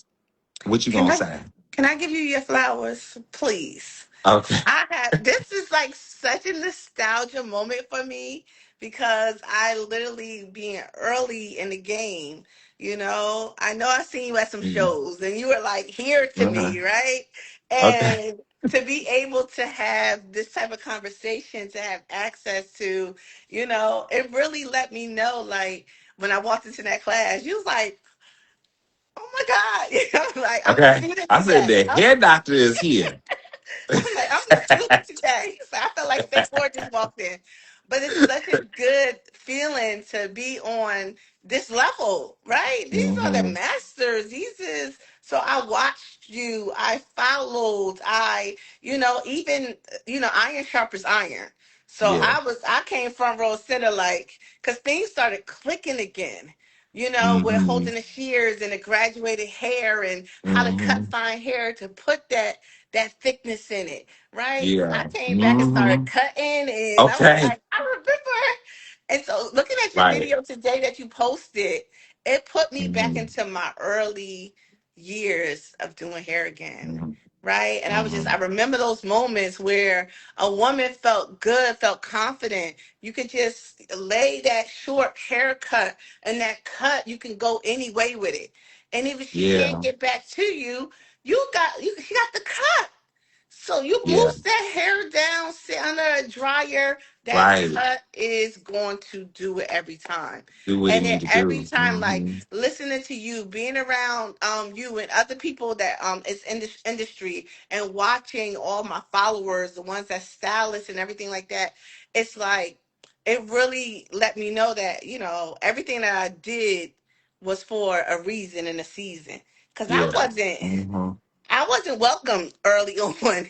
What you Can gonna I say? can I give you your flowers, please? Okay. I had this is like such a nostalgia moment for me because I literally being early in the game, I know I seen you at some Mhm. shows and you were like here to Uh-huh. me, right? Okay. And to be able to have this type of conversation, to have access to, it really let me know like when I walked into that class, you was like, oh my God, like I'm a Okay. student I said today. the hair doctor is here. I'm like, I'm a student today. So I felt like State Board just walked in. But it's such a good feeling to be on this level, right? These are the hmm masters. These is so I watched you, I followed, even iron sharpens iron. So Yeah. I came front row center like because things started clicking again. With hmm holding the shears and the graduated hair and how to cut hmm fine hair to put that thickness in it, right? I Yeah. came back and started hmm cutting, and I was Okay. like, I remember. And so, looking at your Right. video today that you posted, it put me back hmm into my early years of doing hair again, hmm right? And I hmm remember those moments where a woman felt good, felt confident. You could just lay that short haircut, and that cut, you can go any way with it. And if she can't Yeah. get back to you, she got the cut. So you Yeah. move that hair down, sit under a dryer. That Right. cut is going to do it every time. Do what it And then need to every do. time, like listening to you, being around you and other people that is in this industry and watching all my followers, the ones that stylists and everything like that, it's like it really let me know that, everything that I did was for a reason and a season. Cause Yeah. hmm I wasn't welcome early on.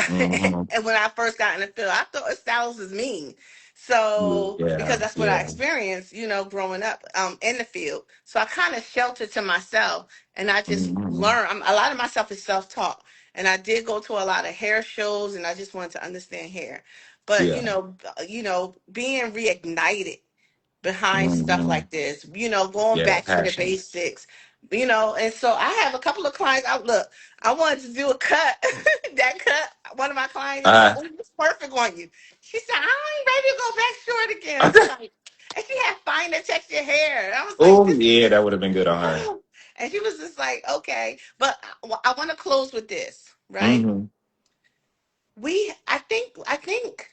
hmm And when I first got in the field, I thought stylists was mean. So, because Yeah. that's what I Yeah. experienced, growing up in the field. So I kind of sheltered to myself and I just hmm learned. A lot of myself is self-taught. And I did go to a lot of hair shows and I just wanted to understand hair. But, Yeah. being reignited behind stuff hmm like this, going Yeah. back to the Passion. basics, you know. And so I have a couple of clients. I wanted to do a cut. That cut, one of my clients, I said, Uh, "Oh, it's perfect on you." She said, "I ain't ready to go back short again." I was like, and she had finer texture hair. And I was like, oh "This yeah, is," that would have been good on her. and she was just like, "Okay." But I want to close with this, right? Mm-hmm. I think,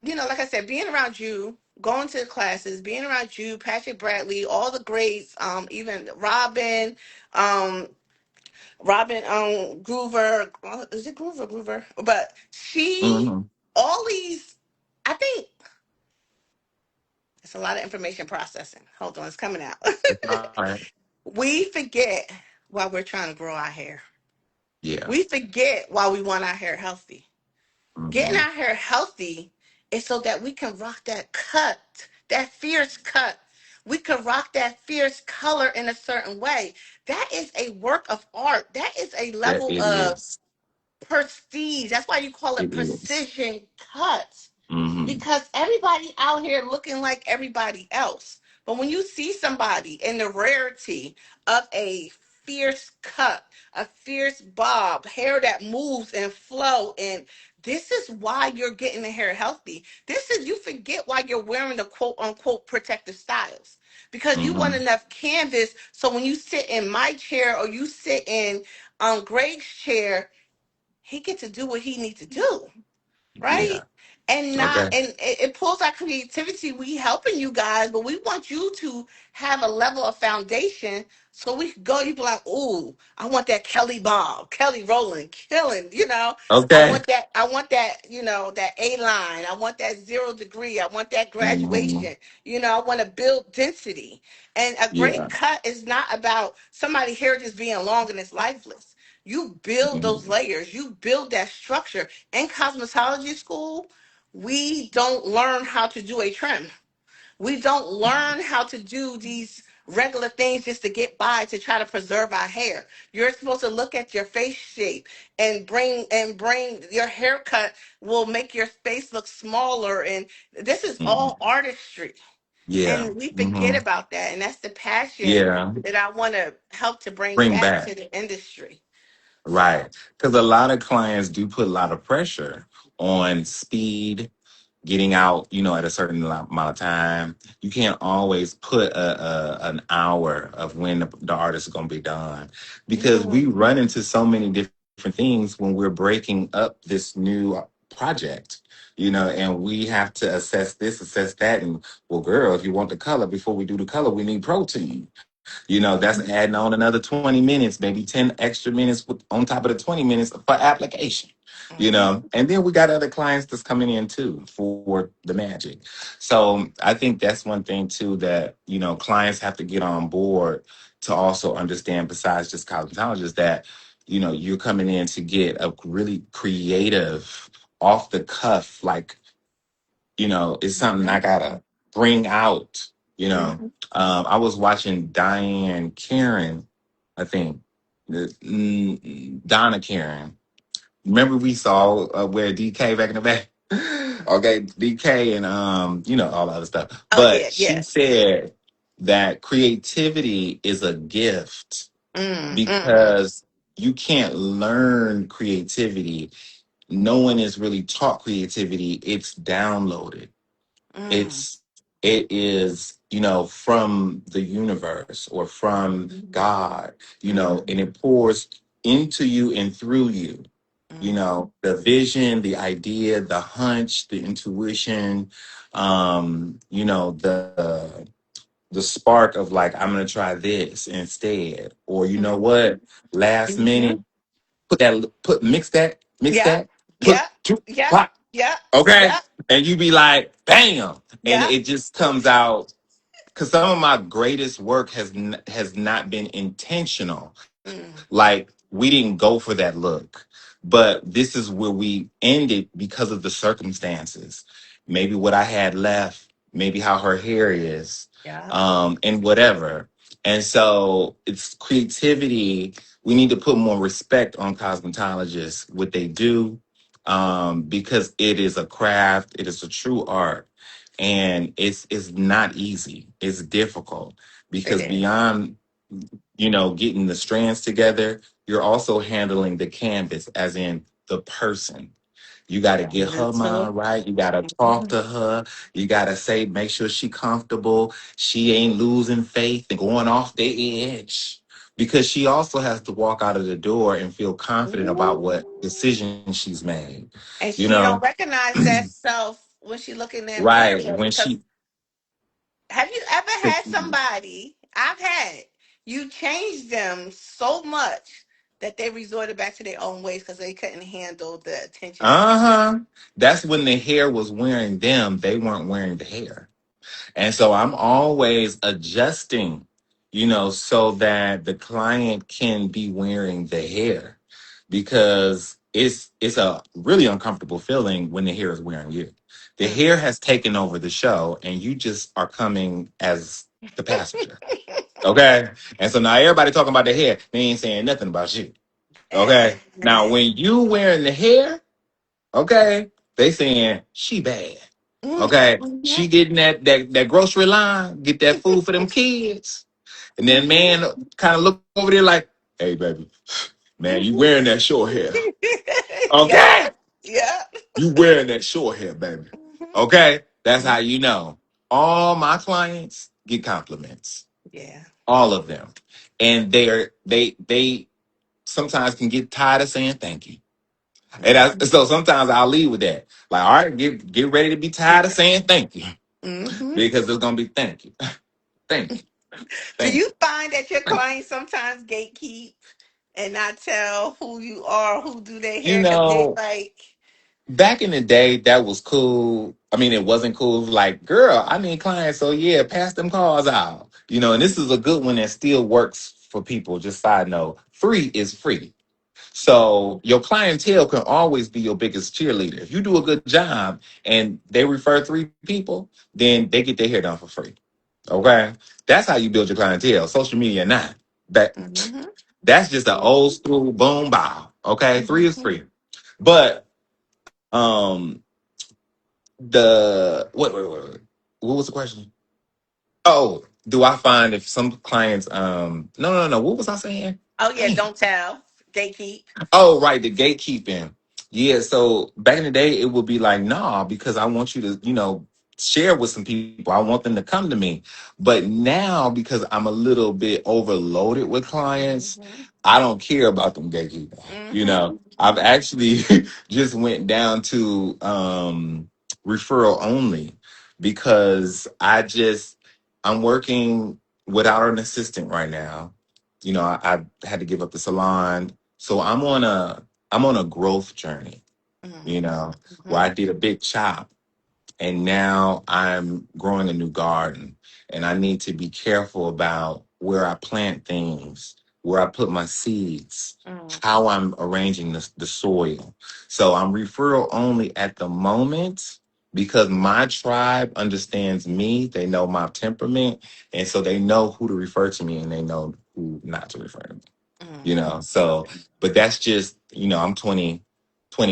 you know, like I said, being around you, going to the classes, being around you, Patrick Bradley, all the greats, even um, Robin, Groover, is it Groover? But she, Mm-hmm. all these, I think it's a lot of information processing. Hold on, it's coming out. All right. We forget while we're trying to grow our hair. Yeah. We forget why we want our hair healthy. Getting Mm-hmm. our hair healthy is so that we can rock that cut, that fierce cut. We can rock that fierce color in a certain way. That is a work of art. That is a That level it of is. prestige. That's why you call it It is. precision cuts, Mm-hmm. because everybody out here looking like everybody else. But when you see somebody in the rarity of a fierce cut, a fierce bob, hair that moves and flow, and this is why you're getting the hair healthy. This is, you forget why you're wearing the quote unquote protective styles. Because you want Mm-hmm. enough canvas so when you sit in my chair or you sit in Greg's chair, he get to do what he needs to do, right? Yeah. And not, Okay. and it pulls our creativity. We helping you guys, but we want you to have a level of foundation so we can go. You be like, "Oh, I want that Kelly Bob, Kelly Rowland, killing." You know, I Okay. want that. I want that. You know, that A line. I want that 0 degree. I want that Mm-hmm. graduation. You know, I want to build density. And a great Yeah. cut is not about somebody hair just being long and it's lifeless. You build those Mm-hmm. layers. You build that structure. In cosmetology school, we don't learn how to do a trim. We don't learn how to do these regular things just to get by to try to preserve our hair. You're supposed to look at your face shape and bring your haircut will make your face look smaller, and this is all Mm-hmm. artistry. Yeah. And we forget Mm-hmm. about that, and that's the passion Yeah. that I want to help to bring Bring back back. to the industry. So, Right. Because a lot of clients do put a lot of pressure on speed, getting out, at a certain amount of time. You can't always put an hour of when the artist is going to be done, because we mm, run into so many different things when we're breaking up this new project, and we have to assess this, assess that. And well, girl, if you want the color, before we do the color, we need protein. That's mhm, adding on another 20 minutes, maybe 10 extra minutes on top of the 20 minutes for application. mhm, And then we got other clients that's coming in too for the magic. So I think that's one thing too that, clients have to get on board to also understand, besides just cosmetologists, that, you're coming in to get a really creative, off the cuff, like, it's something I mhm, gotta bring out. mhm. I was watching Diane Karen, I think, Donna Karen. Remember we saw where DK back in the back. Okay, DK and all the other stuff. Oh yeah, But she yeah. said that creativity is a gift, Mm, mm, because you can't learn creativity. No one is really taught creativity. It's downloaded. mm, It is from the universe or from mhm, God, and mhm, it pours into you and through you. mhm, The vision, the idea, the hunch, the intuition, the spark of like, I'm gonna try this instead, or you know mhm, what, last mhm. minute, mix Yeah, that, put yeah, two yeah, pop, yeah, okay, yeah, and you be like, bam, and yeah. it just comes out. Because some of my greatest work has not been intentional. Mm, Like, we didn't go for that look, but this is where we ended because of the circumstances. Maybe what I had left, maybe how her hair is, yeah. and whatever. And so it's creativity. We need to put more respect on cosmetologists, what they do, because it is a craft. It is a true art, and it's not easy. It's difficult It because is. getting the strands together, you're also handling the canvas, as in the person. You got to Yeah, get her mental. mind right. You got to talk to her. You got to say, make sure she comfortable. She ain't losing faith and going off the edge, because she also has to walk out of the door and feel confident about what decision she's made. And You she know, don't recognize that self when she look in that right? mirror When because she, have you ever had somebody I've had you change them so much that they resorted back to their own ways because they couldn't handle the attention that uh huh, that's when the hair was wearing them. They weren't wearing the hair. And so I'm always adjusting, so that the client can be wearing the hair, because it's a really uncomfortable feeling when the hair is wearing you. The mm. hair has taken over the show and you just are coming as the passenger. Okay. And so now everybody talking about the hair, they ain't saying nothing about you. Okay. Now Yes. when you wearing the hair, okay, they saying she bad. Mm, Okay, mhm, she getting that grocery line, get that food for them kids, and then mhm, man kind of look over there like, "Hey, baby, man, you mhm. wearing that short hair? Yeah, Okay, yeah. you wearing that short hair, baby? Mhm, Okay, that's how mhm. you know." All my clients get compliments, Yeah. all of them, and they sometimes can get tired of saying thank you. So Mhm, sometimes I'll leave with that. Like, all right, get ready to be tired of saying thank you, mhm. because it's gonna be thank you, thank you, Do thank you find that your you. clients sometimes gatekeep and not tell who you are, who do their You hair? Because they know, like, back in the day, that was cool. I mean, it wasn't cool. It was like, girl, I need clients, so yeah, pass them calls out. And this is a good one that still works for people. Just side note, free is free. So your clientele can always be your biggest cheerleader. If you do a good job and they refer 3 people, then they get their hair done for free. Okay, that's how you build your clientele. Social media, not that. mhm, That's just an old school boom bow. Okay, free is mhm. free. But the wait. What was the question? Oh, do I find if some clients no. What was I saying? Oh yeah, Dang. don't tell. Gatekeep. Oh, right, the gatekeeping. Yeah, so back in the day, it would be like, nah, because I want you to, share with some people. I want them to come to me. But now, because I'm a little bit overloaded with clients, Mhm, I don't care about them gatekeeping. mhm, I've actually just went down to referral only, because I'm working without an assistant right now. I had to give up the salon, so I'm on a growth journey, mhm, where I mhm, did a big chop, and now I'm growing a new garden, and I need to be careful about where I plant things, where I put my seeds, mhm, how I'm arranging the soil. So I'm referral only at the moment, because my tribe understands me. They know my temperament, and so they know who to refer to me and they know who not to refer to me. So, but that's just, I'm 20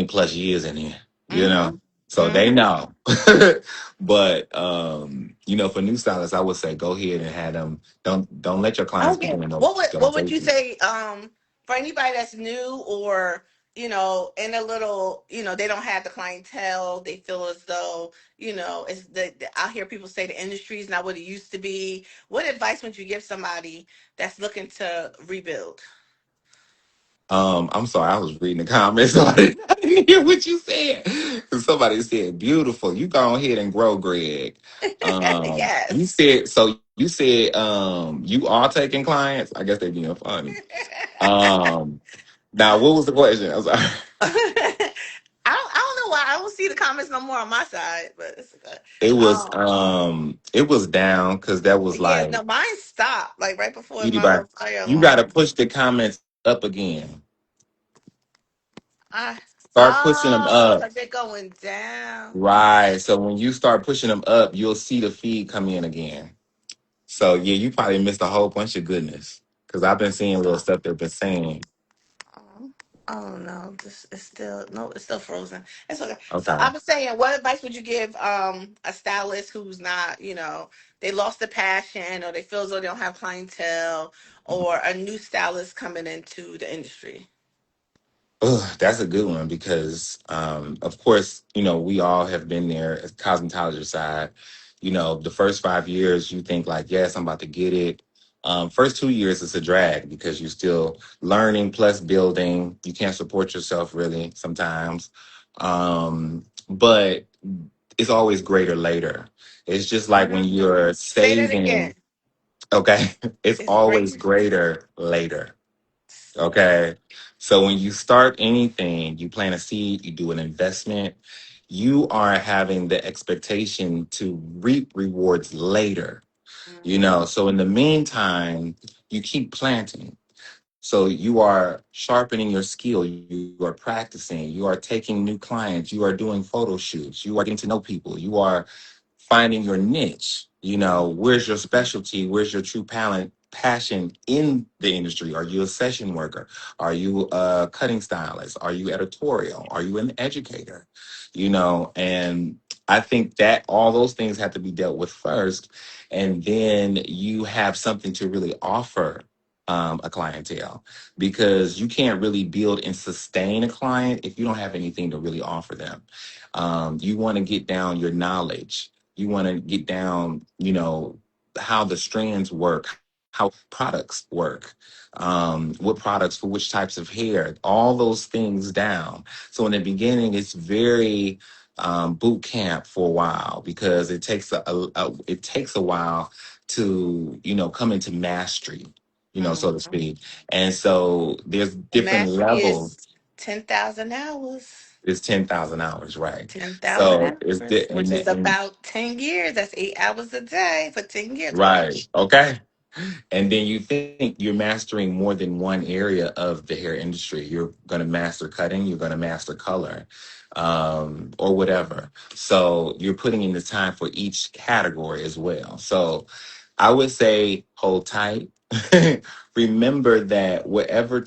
plus years in here, mhm, so they mhm. know. But, for new stylists, I would say go ahead and have them. Don't let your clients be Okay. doing no What would you demonstrations. say for anybody that's new or in a little they don't have the clientele, they feel as though it's I hear people say the industry is not what it used to be. What advice would you give somebody that's looking to rebuild? I'm sorry, I was reading the comments, so I didn't hear what you said. Somebody said, beautiful. You go ahead and grow, Greg. You Yes. said, so you said, you are taking clients. I guess they being funny. Um, Now, what was the question? I'm sorry. I don't know why I don't see the comments no more on my side, but it's okay. Um, It was down because that was yeah, like, no, mine stopped like right before my anybody, little fire you got to alarm. push the comments up again. I Start pushing them up. because they're going down. Right. So when you start pushing them up, you'll see the feed come in again. So yeah, you probably missed a whole bunch of goodness, because I've been seeing little stuff they've been saying. Oh no, this is still no, it's still frozen. It's okay. So Okay. I'm saying, what advice would you give a stylist who's not, they lost the passion or they feel as though they don't have clientele, or a new stylist coming into the industry? Oh, that's a good one because, of course, we all have been there as cosmetologist side. The first 5 years, you think like, yes, I'm about to get it. First 2 years, it's a drag because you're still learning plus building. You can't support yourself really sometimes. But it's always greater later. It's just like when Hmm. you're Say that again. saving, okay? It's It's always great. greater later. Okay. So when you start anything, you plant a seed, you do an investment, you are having the expectation to reap rewards later. Hmm. So in the meantime, you keep planting. So you are sharpening your skill, you are practicing, you are taking new clients, you are doing photo shoots, you are getting to know people, you are finding your niche. Where's your specialty? Where's your true talent, passion in the industry? Are you a session worker? Are you a cutting stylist? Are you editorial? Are you an educator? And I think that all those things have to be dealt with first. And then you have something to really offer a clientele because you can't really build and sustain a client if you don't have anything to really offer them. You want to get down your knowledge. You want to get down, how the strands work, how products work, what products for which types of hair, all those things down. So in the beginning, it's very boot camp for a while because it takes a while to come into mastery, so to Hmm. speak. And so there's And different mastery levels. is 10,000 hours. It's 10,000 hours, right? 10,000 So it's hours, which is and about 10 years. That's 8 hours a day for 10 years. Go ahead. right, okay. And then you think you're mastering more than one area of the hair industry. You're going to master cutting, you're going to master color, or whatever. So you're putting in the time for each category as well. So I would say hold tight. Remember that whatever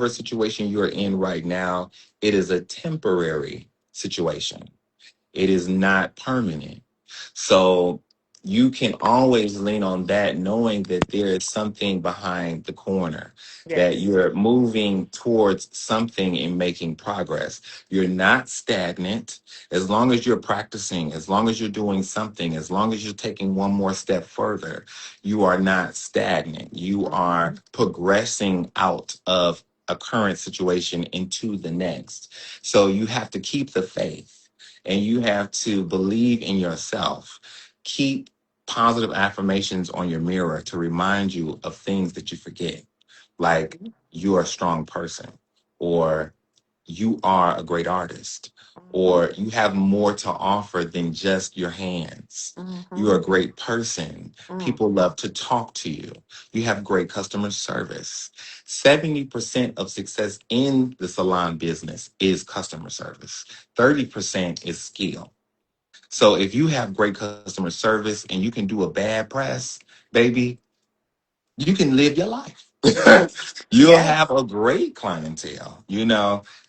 situation you're in right now, it is a temporary situation. It is not permanent. So you can always lean on that, knowing that there is something behind the corner, that Yes. you're moving towards something and making progress. You're not stagnant. As long as you're practicing, as long as you're doing something, as long as you're taking one more step further, you are not stagnant. You are Mhm. progressing out of a current situation into the next. So you have to keep the faith and you have to believe in yourself. Keep positive affirmations on your mirror to remind you of things that you forget, like Mhm. you're a strong person, or you are a great artist, Mhm. or you have more to offer than just your hands. Mhm. You're a great person. Mhm. People love to talk to you. You have great customer service. 70% of success in the salon business is customer service. 30% is skill. So if you have great customer service and you can do a bad press, baby, you can live your life. Yes. You'll Yes. have a great clientele,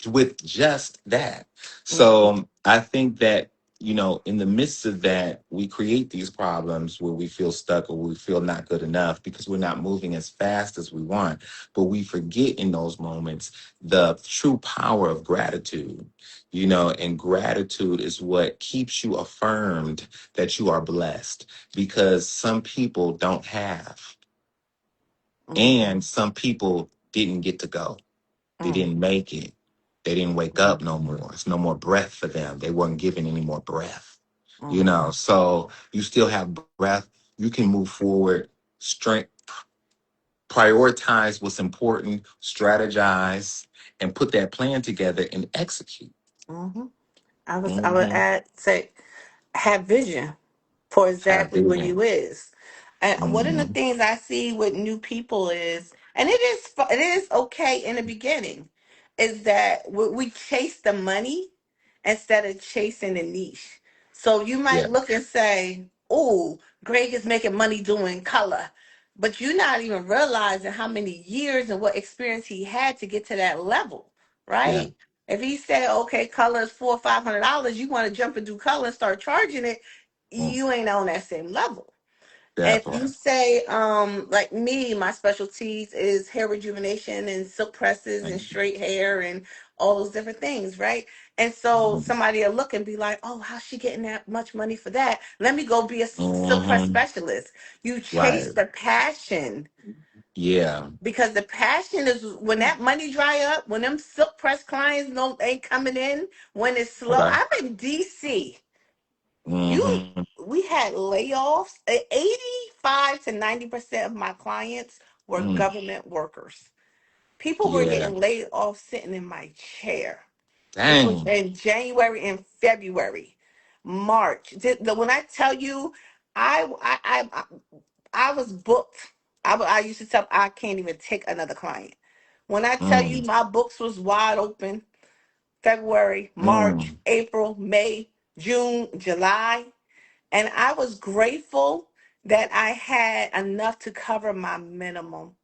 with just that. Mhm. So I think that, in the midst of that, we create these problems where we feel stuck or we feel not good enough because we're not moving as fast as we want. But we forget in those moments the true power of gratitude, and gratitude is what keeps you affirmed that you are blessed because some people don't have. Mhm. And some people didn't get to go. They Mhm. didn't make it. They didn't wake up no more. It's no more breath for them. They weren't given any more breath. Mhm. So you still have breath. You can move forward, strength, prioritize what's important, strategize, and put that plan together and execute. Mhm. I would Hmm. add, say, have vision for Have exactly where vision. you is. And one of the Hmm. things I see with new people is, and it is okay in the beginning, is that we chase the money instead of chasing the niche. So you might Yeah. look and say, "Oh, Greg is making money doing color." but you're not even realizing how many years and what experience he had to get to that level, Yeah. right? If he said, okay, color is $400 or $500, you want to jump and do color and start charging it, Mm, you ain't on that same level. that And you part. say, like me, my specialties is hair rejuvenation and silk presses and Mm-hmm. straight hair and all those different things, right? And so somebody will look and be like, oh, how's she getting that much money for that? Let me go be a silk press Mm-hmm. specialist. You chase Right. the passion, Yeah. because the passion is when that money dry up, when them silk press clients don't ain't coming in, when it's slow. Okay. I'm in DC. You Mm-hmm. We had layoffs. 85 to 90% of my clients were Mm. government workers. People were Yeah. getting laid off sitting in my chair. This was Dang. in January and February, March. When I tell you, I I I, I was booked. I used to tell I can't even take another client. When I tell you Mm. my books was wide open, February, March, Mm. April, May, June, July. And I was grateful that I had enough to cover my minimum,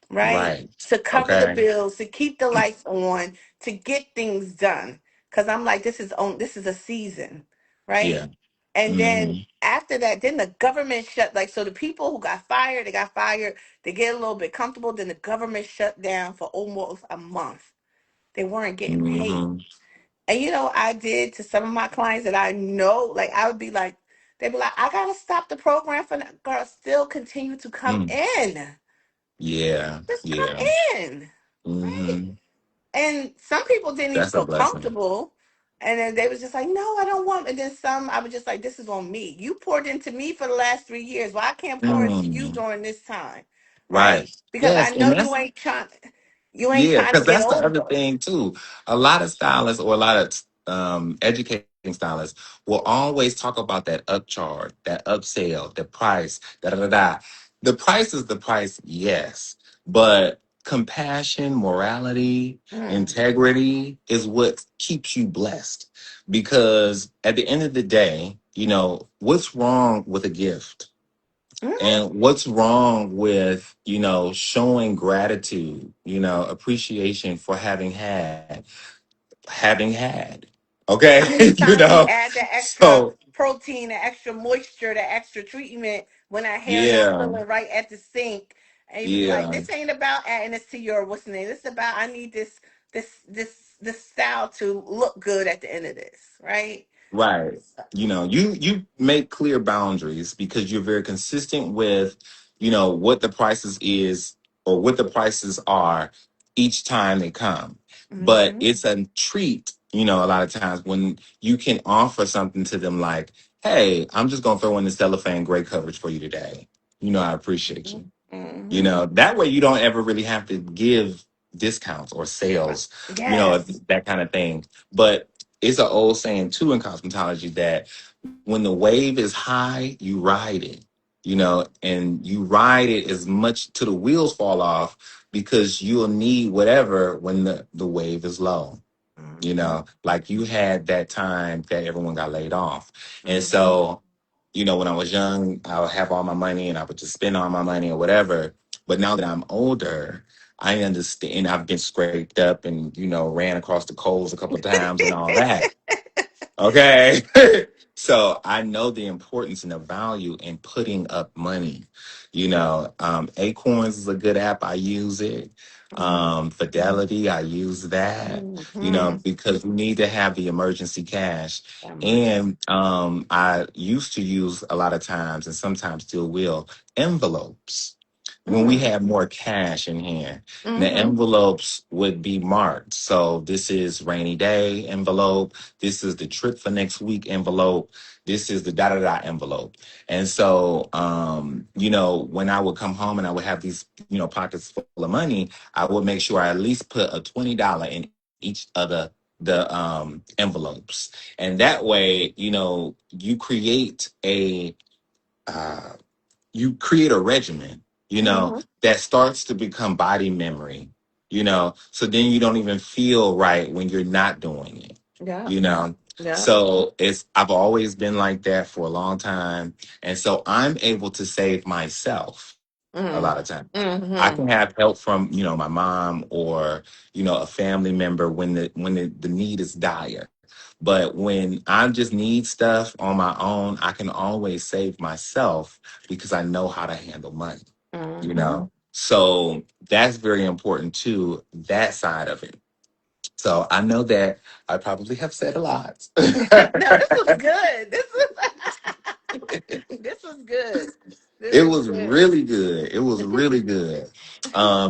right? Right. To cover the Okay. bills, to keep the lights on, to get things done. Cause I'm like, this is a season, Yeah. right? And then Mm-hmm. after that, then the government shut, like, so the people who got fired, they got fired, they get a little bit comfortable, then the government shut down for almost a month. They weren't getting paid. Mm-hmm. And I did to some of my clients that I know, like I would be like, they'd be like, I gotta stop the program for that. Girl, still continue to come Mm. in. Yeah. Just come Yeah. in. Right? Mm-hmm. And some people didn't even That's a feel blessing. comfortable. And then they was just like, no, I don't want. And then some, I was just like, this is on me. You poured into me for the last 3 years. Well, I can't pour into you Mm. during this time. Right? Right. Because I Yes. know And that's you ain't yeah, trying to because get that's the other over. thing too. A lot of stylists or a lot of educating stylists will always talk about that upcharge, that upsell, the price, da da da da. The price is the price, yes, but compassion, morality, Mm, integrity is what keeps you blessed. Because at the end of the day, what's wrong with a gift? mm, And what's wrong with, showing gratitude, appreciation for having had. Okay. how many times we add the extra So protein, the extra moisture, the extra treatment when our hair not yeah, feeling right at the sink, and you be like, yeah, "This ain't about adding this to your what's the name. This is about I need this style to look good at the end of this, right?" right. You make clear boundaries because you're very consistent with, what the prices is or what the prices are each time they come. But Mm-hmm. it's a treat, a lot of times when you can offer something to them like, hey, I'm just gonna throw in this cellophane great coverage for you today. I appreciate you. Mm-hmm. That way you don't ever really have to give discounts or sales, Yes. that kind of thing. But it's an old saying too in cosmetology that when the wave is high, you ride it, and you ride it as much till the wheels fall off because you'll need whatever when the wave is low. Mm-hmm. Like you had that time that everyone got laid off. And Mm-hmm. so, when I was young, I would have all my money and I would just spend all my money or whatever. But now that I'm older, I understand I've been scraped up and, ran across the coals a couple of times and all that. Okay. So I know the importance and the value in putting up money. Acorns is a good app. I use it. Fidelity, I use that, Mm-hmm. because we need to have the emergency cash. Emergency. And I used to use a lot of times and sometimes still will envelopes when we Mm-hmm. had more cash in hand. And the Mm-hmm. envelopes would be marked. So this is rainy day envelope. This is the trip for next week envelope. This is the da da da envelope. And so, when I would come home and I would have these, pockets full of money, I would make sure I at least put a $20 in each of the envelopes. And that way, uh, you create a regimen, Mm-hmm. that starts to become body memory, so then you don't even feel right when you're not doing it, Yep. you know. Yep. So I've always been like that for a long time. And so I'm able to save myself. a Mm. lot of times. I Mm-hmm. can have help from, my mom or, a family member when the need is dire. But when I just need stuff on my own, I can always save myself because I know how to handle money, you Mm-hmm. know? So that's very important too, that side of it. So I know that I probably have said a lot. No, this was good. This is this was good. This It was was good. really good. It was really good.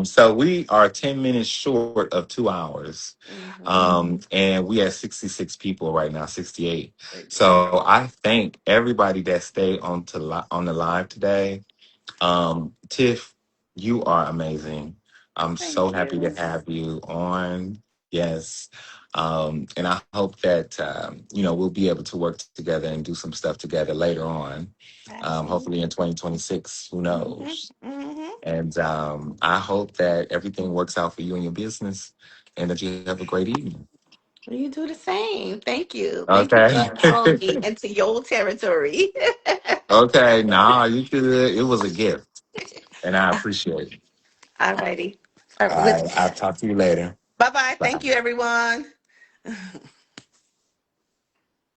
So we are 10 minutes short of 2 hours. Mm-hmm. And we have 66 people right now, 68. So Wow. I thank everybody that stayed on the live today. Tiff, you are amazing. I'm so Thank happy to you. have you on. Yes. And I hope that, we'll be able to work together and do some stuff together later on. Hopefully in Absolutely. 2026, who Mm-hmm. knows? Mm-hmm. And I hope that everything works out for you and your business and that you have a great evening. You do the same. Thank you. Thank you Okay. for allowing me into your territory. Okay. Nah, you good. It was a gift and I appreciate it. Alrighty. All All right. right. I'll talk to you later. Bye bye. Thank Bye. you, everyone.